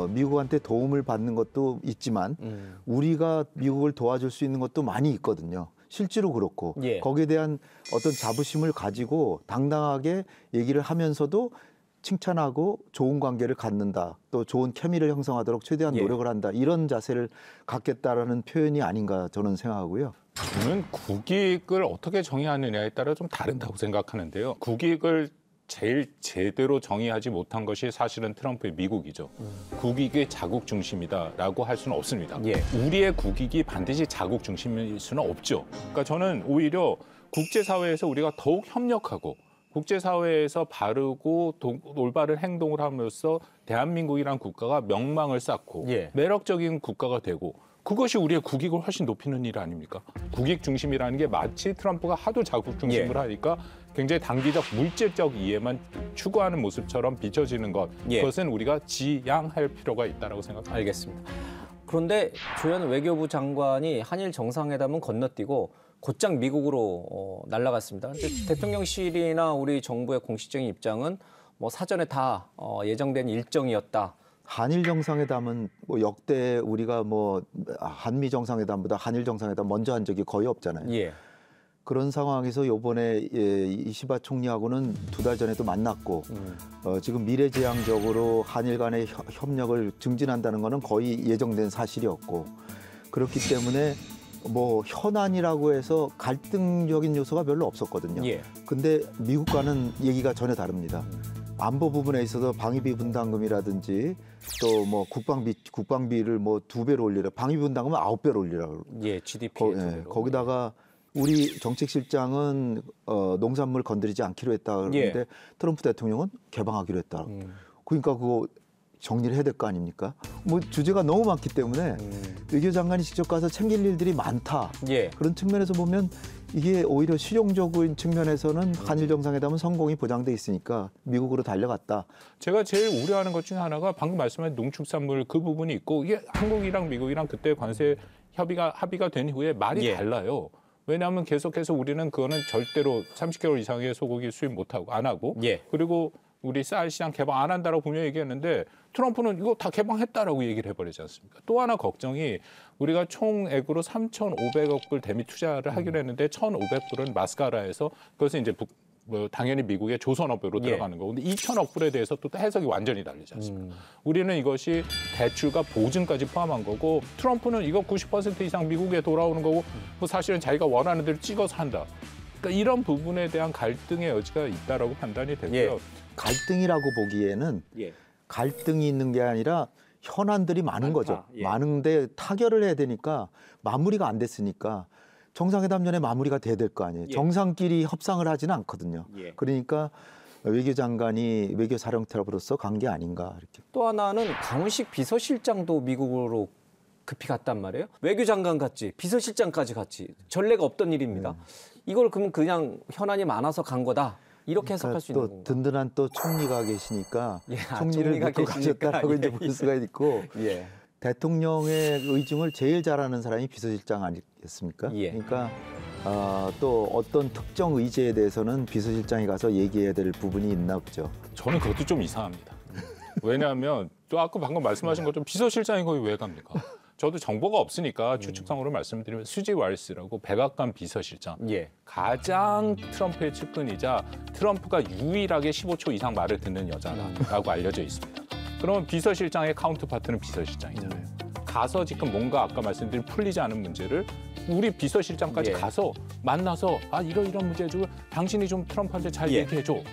Speaker 12: 미국한테 도움을 받는 것도 있지만 우리가 미국을 도와줄 수 있는 것도 많이 있거든요. 실제로 그렇고 거기에 대한 어떤 자부심을 가지고 당당하게 얘기를 하면서도 칭찬하고 좋은 관계를 갖는다. 또 좋은 케미를 형성하도록 최대한 노력을 한다. 이런 자세를 갖겠다라는 표현이 아닌가 저는 생각하고요.
Speaker 13: 저는 국익을 어떻게 정의하느냐에 따라 좀 다른다고 생각하는데요. 국익을 제일 제대로 정의하지 못한 것이 사실은 트럼프의 미국이죠. 국익이 자국 중심이다라고 할 수는 없습니다. 우리의 국익이 반드시 자국 중심일 수는 없죠. 그러니까 저는 오히려 국제사회에서 우리가 더욱 협력하고 국제사회에서 바르고 올바른 행동을 함으로써 대한민국이라는 국가가 명망을 쌓고 매력적인 국가가 되고 그것이 우리의 국익을 훨씬 높이는 일 아닙니까? 국익 중심이라는 게 마치 트럼프가 하도 자국 중심을 하니까 굉장히 단기적 물질적 이해만 추구하는 모습처럼 비춰지는 것. 그것은 우리가 지양할 필요가 있다고 생각합니다.
Speaker 1: 알겠습니다. 그런데 조현 외교부 장관이 한일 정상회담은 건너뛰고 곧장 미국으로 날아갔습니다. 근데 대통령실이나 우리 정부의 공식적인 입장은 뭐 사전에 다 예정된 일정이었다.
Speaker 12: 한일 정상회담은 뭐 역대 우리가 뭐 한미 정상회담보다 한일 정상회담 먼저 한 적이 거의 없잖아요. 그런 상황에서 이번에 이시바 총리하고는 2달 전에도 만났고 지금 미래지향적으로 한일 간의 협력을 증진한다는 것은 거의 예정된 사실이었고 그렇기 때문에 뭐 현안이라고 해서 갈등적인 요소가 별로 없었거든요. 근데 미국과는 얘기가 전혀 다릅니다. 안보 부분에 있어서 방위비 분담금이라든지 또 뭐 국방비를 뭐 2배로 올리라. 방위비 분담금은 9배로 올리라고.
Speaker 1: GDP.
Speaker 12: 거기다가 우리 정책실장은 농산물 건드리지 않기로 했다 그러는데 트럼프 대통령은 개방하기로 했다. 그러니까 그거 정리를 해야 될 거 아닙니까? 뭐 주제가 너무 많기 때문에 외교장관이 직접 가서 챙길 일들이 많다. 그런 측면에서 보면 이게 오히려 실용적인 측면에서는 한일 정상회담은 성공이 보장돼 있으니까 미국으로 달려갔다.
Speaker 13: 제가 제일 우려하는 것 중에 하나가 방금 말씀하신 농축산물 그 부분이 있고 이게 한국이랑 미국이랑 그때 관세 합의가 된 후에 말이 달라요. 왜냐하면 계속해서 우리는 그거는 절대로 30개월 이상의 소고기 수입 못하고 안 하고 그리고 우리 쌀 시장 개방 안 한다라고 분명히 얘기했는데 트럼프는 이거 다 개방했다라고 얘기를 해버리지 않습니까? 또 하나 걱정이 우리가 총액으로 3,500억 불 대미 투자를 하기로 했는데 1,500불은 마스카라에서 그것은 이제 당연히 미국의 조선업으로 들어가는 거고 근데 2,000억 불에 대해서 또 해석이 완전히 다르지 않습니까? 우리는 이것이 대출과 보증까지 포함한 거고 트럼프는 이거 90% 이상 미국에 돌아오는 거고 뭐 사실은 자기가 원하는 대로 찍어서 한다. 그러니까 이런 부분에 대한 갈등의 여지가 있다라고 판단이 되고요.
Speaker 12: 갈등이라고 보기에는 갈등이 있는 게 아니라 현안들이 많은 거죠. 많은데 타결을 해야 되니까 마무리가 안 됐으니까 정상회담 전에 마무리가 돼야 될 거 아니에요. 정상끼리 협상을 하지는 않거든요. 그러니까 외교장관이 외교사령탑으로서 간 게 아닌가 이렇게.
Speaker 1: 또 하나는 강훈식 비서실장도 미국으로 급히 갔단 말이에요. 외교장관 갔지, 비서실장까지 갔지. 전례가 없던 일입니다. 이걸 그러면 그냥 현안이 많아서 간 거다. 이렇게 해석할 수 있는 건가요?
Speaker 12: 또 든든한 또 총리가 계시니까 총리를 믿고 가셨다라고 이제 볼 수가 있고 대통령의 의중을 제일 잘하는 사람이 비서실장 아니겠습니까? 그러니까 또 어떤 특정 의제에 대해서는 비서실장이 가서 얘기해야 될 부분이 있나 보죠.
Speaker 13: 저는 그것도 좀 이상합니다. 왜냐하면 또 아까 방금 말씀하신 것처럼 비서실장이 거기 왜 갑니까? 저도 정보가 없으니까 추측상으로 말씀드리면 수지 왈스라고 백악관 비서실장. 가장 트럼프의 측근이자 트럼프가 유일하게 15초 이상 말을 듣는 여자라고 알려져 있습니다. 그러면 비서실장의 카운터파트는 비서실장이잖아요. 가서 지금 뭔가 아까 말씀드린 풀리지 않은 문제를 우리 비서실장까지 가서 만나서 이런 문제죠. 당신이 좀 트럼프한테 잘 얘기해줘.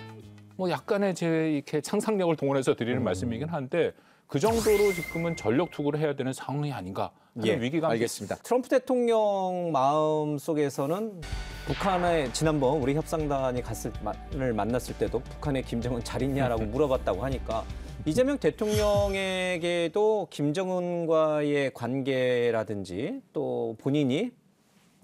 Speaker 13: 뭐 약간의 제 이렇게 상상력을 동원해서 드리는 말씀이긴 한데 그 정도로 지금은 전력 투구를 해야 되는 상황이 아닌가 하는 위기감이
Speaker 1: 알겠습니다. 트럼프 대통령 마음 속에서는 북한에 지난번 우리 협상단이 만났을 때도 북한의 김정은 잘 있냐라고 물어봤다고 하니까 이재명 대통령에게도 김정은과의 관계라든지 또 본인이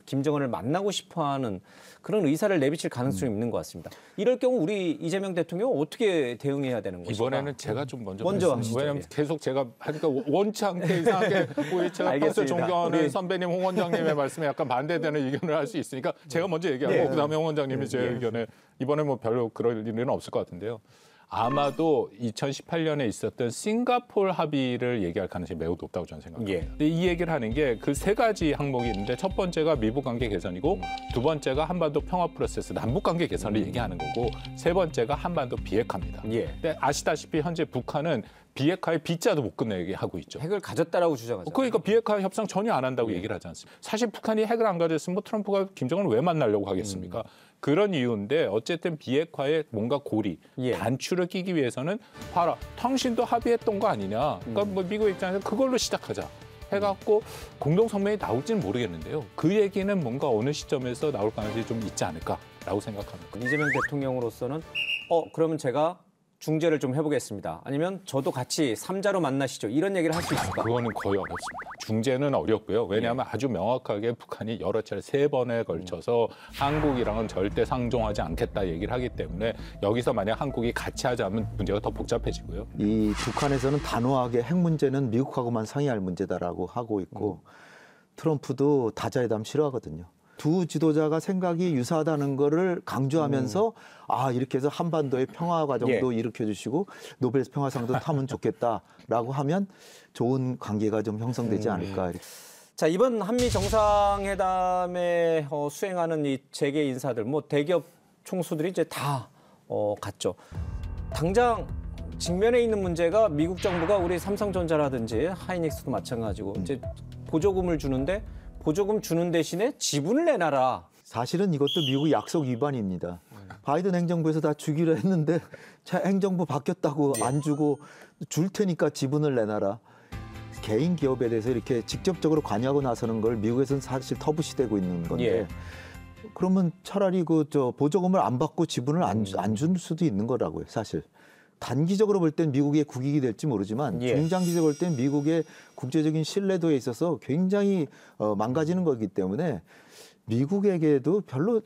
Speaker 1: 김정은을 만나고 싶어하는 그런 의사를 내비칠 가능성이 있는 것 같습니다. 이럴 경우 우리 이재명 대통령은 어떻게 대응해야 되는 것인가?
Speaker 13: 이번에는 제가 좀
Speaker 1: 먼저 하시죠.
Speaker 13: 왜냐하면 계속 제가 하니까 원치 않게 이상하게 제가 평소 존경하는 선배님 홍 원장님의 말씀에 약간 반대되는 의견을 할 수 있으니까 제가 먼저 얘기하고 그다음에 홍 원장님이 제 의견에 이번에 뭐 별로 그럴 일은 없을 것 같은데요. 아마도 2018년에 있었던 싱가포르 합의를 얘기할 가능성이 매우 높다고 저는 생각합니다. 근데 이 얘기를 하는 게 그 3가지 항목이 있는데 첫 번째가 미북 관계 개선이고 두 번째가 한반도 평화 프로세스 남북 관계 개선을 얘기하는 거고 세 번째가 한반도 비핵화입니다. 근데 아시다시피 현재 북한은 비핵화의 B자도 못 끝내게 하고 있죠.
Speaker 1: 핵을 가졌다라고 주장하죠.
Speaker 13: 그러니까 비핵화 협상 전혀 안 한다고 얘기를 하지 않습니까? 사실 북한이 핵을 안 가졌으면 뭐 트럼프가 김정은을 왜 만나려고 하겠습니까? 그런 이유인데 어쨌든 비핵화에 뭔가 고리, 단추를 끼기 위해서는 봐라, 당신도 합의했던 거 아니냐. 그러니까 뭐 미국 입장에서 그걸로 시작하자. 해갖고 공동성명이 나올지는 모르겠는데요. 그 얘기는 뭔가 어느 시점에서 나올 가능성이 좀 있지 않을까라고 생각합니다.
Speaker 1: 이재명 대통령으로서는 그러면 제가 중재를 좀 해보겠습니다. 아니면 저도 같이 3자로 만나시죠. 이런 얘기를 할 수 있을까?
Speaker 13: 그거는 거의 어렵습니다. 중재는 어렵고요. 왜냐하면 아주 명확하게 북한이 여러 차례 3번에 걸쳐서 한국이랑은 절대 상종하지 않겠다 얘기를 하기 때문에 여기서 만약 한국이 같이 하자면 문제가 더 복잡해지고요.
Speaker 12: 이 북한에서는 단호하게 핵 문제는 미국하고만 상의할 문제다라고 하고 있고 트럼프도 다자회담 싫어하거든요. 두 지도자가 생각이 유사하다는 거를 강조하면서 아 이렇게 해서 한반도의 평화 과정도 일으켜주시고 노벨 평화상도 타면 좋겠다라고 하면 좋은 관계가 좀 형성되지 않을까.
Speaker 1: 자, 이번 한미 정상회담에 수행하는 이 재계 인사들, 뭐 대기업 총수들이 이제 다 갔죠. 당장 직면에 있는 문제가 미국 정부가 우리 삼성전자라든지 하이닉스도 마찬가지고 이제 보조금을 주는데 보조금 주는 대신에 지분을 내놔라.
Speaker 12: 사실은 이것도 미국 약속 위반입니다. 바이든 행정부에서 다 주기로 했는데 행정부 바뀌었다고 안 주고 줄 테니까 지분을 내놔라. 개인 기업에 대해서 이렇게 직접적으로 관여하고 나서는 걸 미국에서는 사실 터부시되고 있는 건데 그러면 차라리 보조금을 안 받고 지분을 안 줄 수도 있는 거라고요, 사실. 단기적으로 볼 땐 미국의 국익이 될지 모르지만 중장기적으로 볼 땐 미국의 국제적인 신뢰도에 있어서 굉장히 망가지는 거기 때문에 미국에게도 별로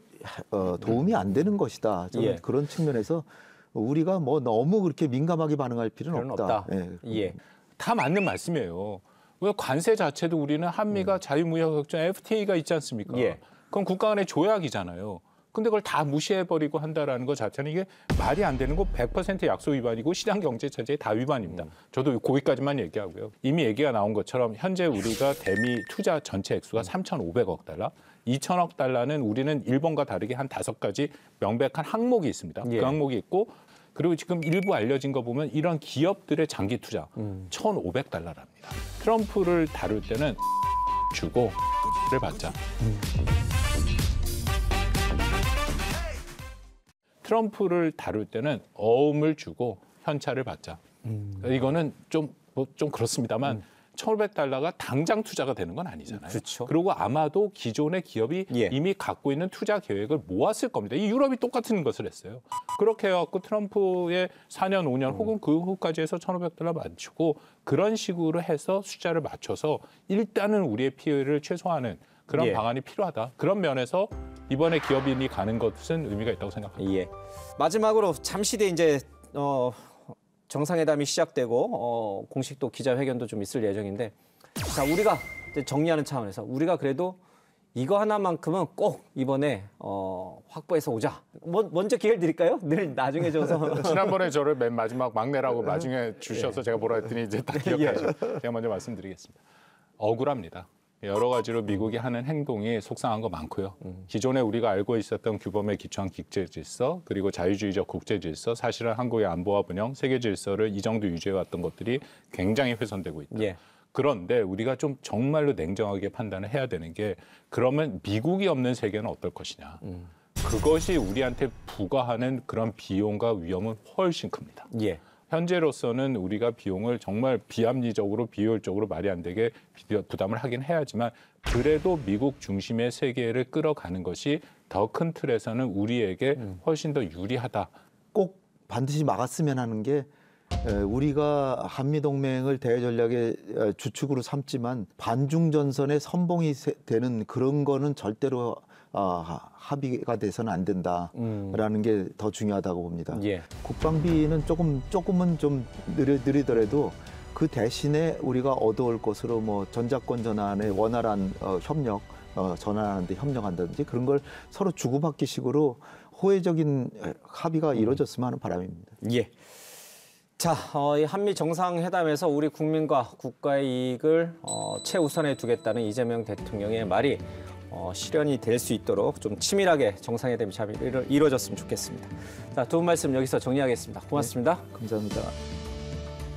Speaker 12: 도움이 안 되는 것이다. 저는 그런 측면에서 우리가 뭐 너무 그렇게 민감하게 반응할 필요는 없다.
Speaker 13: 다 맞는 말씀이에요. 왜 관세 자체도 우리는 한미가 자유무역협정 FTA가 있지 않습니까? 그건 국가 간의 조약이잖아요. 근데 그걸 다 무시해버리고 한다라는 것 자체는 이게 말이 안 되는 거 100% 약속 위반이고 시장 경제 체제의 다 위반입니다. 저도 거기까지만 얘기하고요. 이미 얘기가 나온 것처럼 현재 우리가 대미 투자 전체 액수가 3,500억 달러, 2,000억 달러는 우리는 일본과 다르게 한 5가지 명백한 항목이 있습니다. 그 항목이 있고 그리고 지금 일부 알려진 거 보면 이런 기업들의 장기 투자 1,500달러랍니다. 트럼프를 다룰 때는 주고 를 받자. 트럼프를 다룰 때는 어음을 주고 현찰을 받자. 이거는 좀 그렇습니다만 1,500달러가 당장 투자가 되는 건 아니잖아요.
Speaker 1: 그렇죠.
Speaker 13: 그리고 아마도 기존의 기업이 이미 갖고 있는 투자 계획을 모았을 겁니다. 이 유럽이 똑같은 것을 했어요. 그렇게 해갖고 트럼프의 4년, 5년 혹은 그 후까지 해서 1,500달러 맞추고 그런 식으로 해서 숫자를 맞춰서 일단은 우리의 피해를 최소화하는 그런 방안이 필요하다. 그런 면에서 이번에 기업인이 가는 것은 의미가 있다고 생각합니다.
Speaker 1: 마지막으로 잠시 뒤에 이제 정상회담이 시작되고 공식 또 기자회견도 좀 있을 예정인데 자 우리가 이제 정리하는 차원에서 우리가 그래도 이거 하나만큼은 꼭 이번에 확보해서 오자. 먼저 기회를 드릴까요? 늘 나중에 줘서.
Speaker 13: 지난번에 저를 맨 마지막 막내라고 나중에 주셔서 제가 뭐라 했더니 이제 딱 기억하시죠. 제가 먼저 말씀드리겠습니다. 억울합니다. 여러 가지로 미국이 하는 행동이 속상한 거 많고요. 기존에 우리가 알고 있었던 규범에 기초한 국제 질서 그리고 자유주의적 국제 질서 사실은 한국의 안보와 분영, 세계 질서를 이 정도 유지해왔던 것들이 굉장히 훼손되고 있다. 그런데 우리가 좀 정말로 냉정하게 판단을 해야 되는 게 그러면 미국이 없는 세계는 어떨 것이냐. 그것이 우리한테 부과하는 그런 비용과 위험은 훨씬 큽니다. 현재로서는 우리가 비용을 정말 비합리적으로 비효율적으로 말이 안 되게 부담을 하긴 해야지만 그래도 미국 중심의 세계를 끌어가는 것이 더 큰 틀에서는 우리에게 훨씬 더 유리하다.
Speaker 12: 꼭 반드시 막았으면 하는 게 우리가 한미동맹을 대전략의 주축으로 삼지만 반중전선의 선봉이 되는 그런 거는 절대로 합의가 돼서는 안 된다라는 게 더 중요하다고 봅니다. 국방비는 조금은 좀 느리더라도 그 대신에 우리가 얻어올 것으로 뭐 전작권 전환의 원활한 협력, 전환하는 데 협력한다든지 그런 걸 서로 주고받기식으로 호혜적인 합의가 이루어졌으면 하는 바람입니다.
Speaker 1: 자, 이 한미 정상회담에서 우리 국민과 국가의 이익을 최우선에 두겠다는 이재명 대통령의 말이 실현이 될 수 있도록 좀 치밀하게 정상회담이 잘 이루어졌으면 좋겠습니다. 자, 두 분 말씀 여기서 정리하겠습니다. 고맙습니다.
Speaker 12: 감사합니다.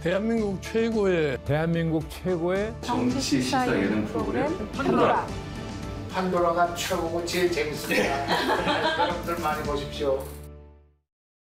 Speaker 14: 대한민국 최고의
Speaker 6: 정치 시사 예능 프로그램
Speaker 14: 판도라가 최고고 제일 재밌습니다. 여러분들 많이 보십시오.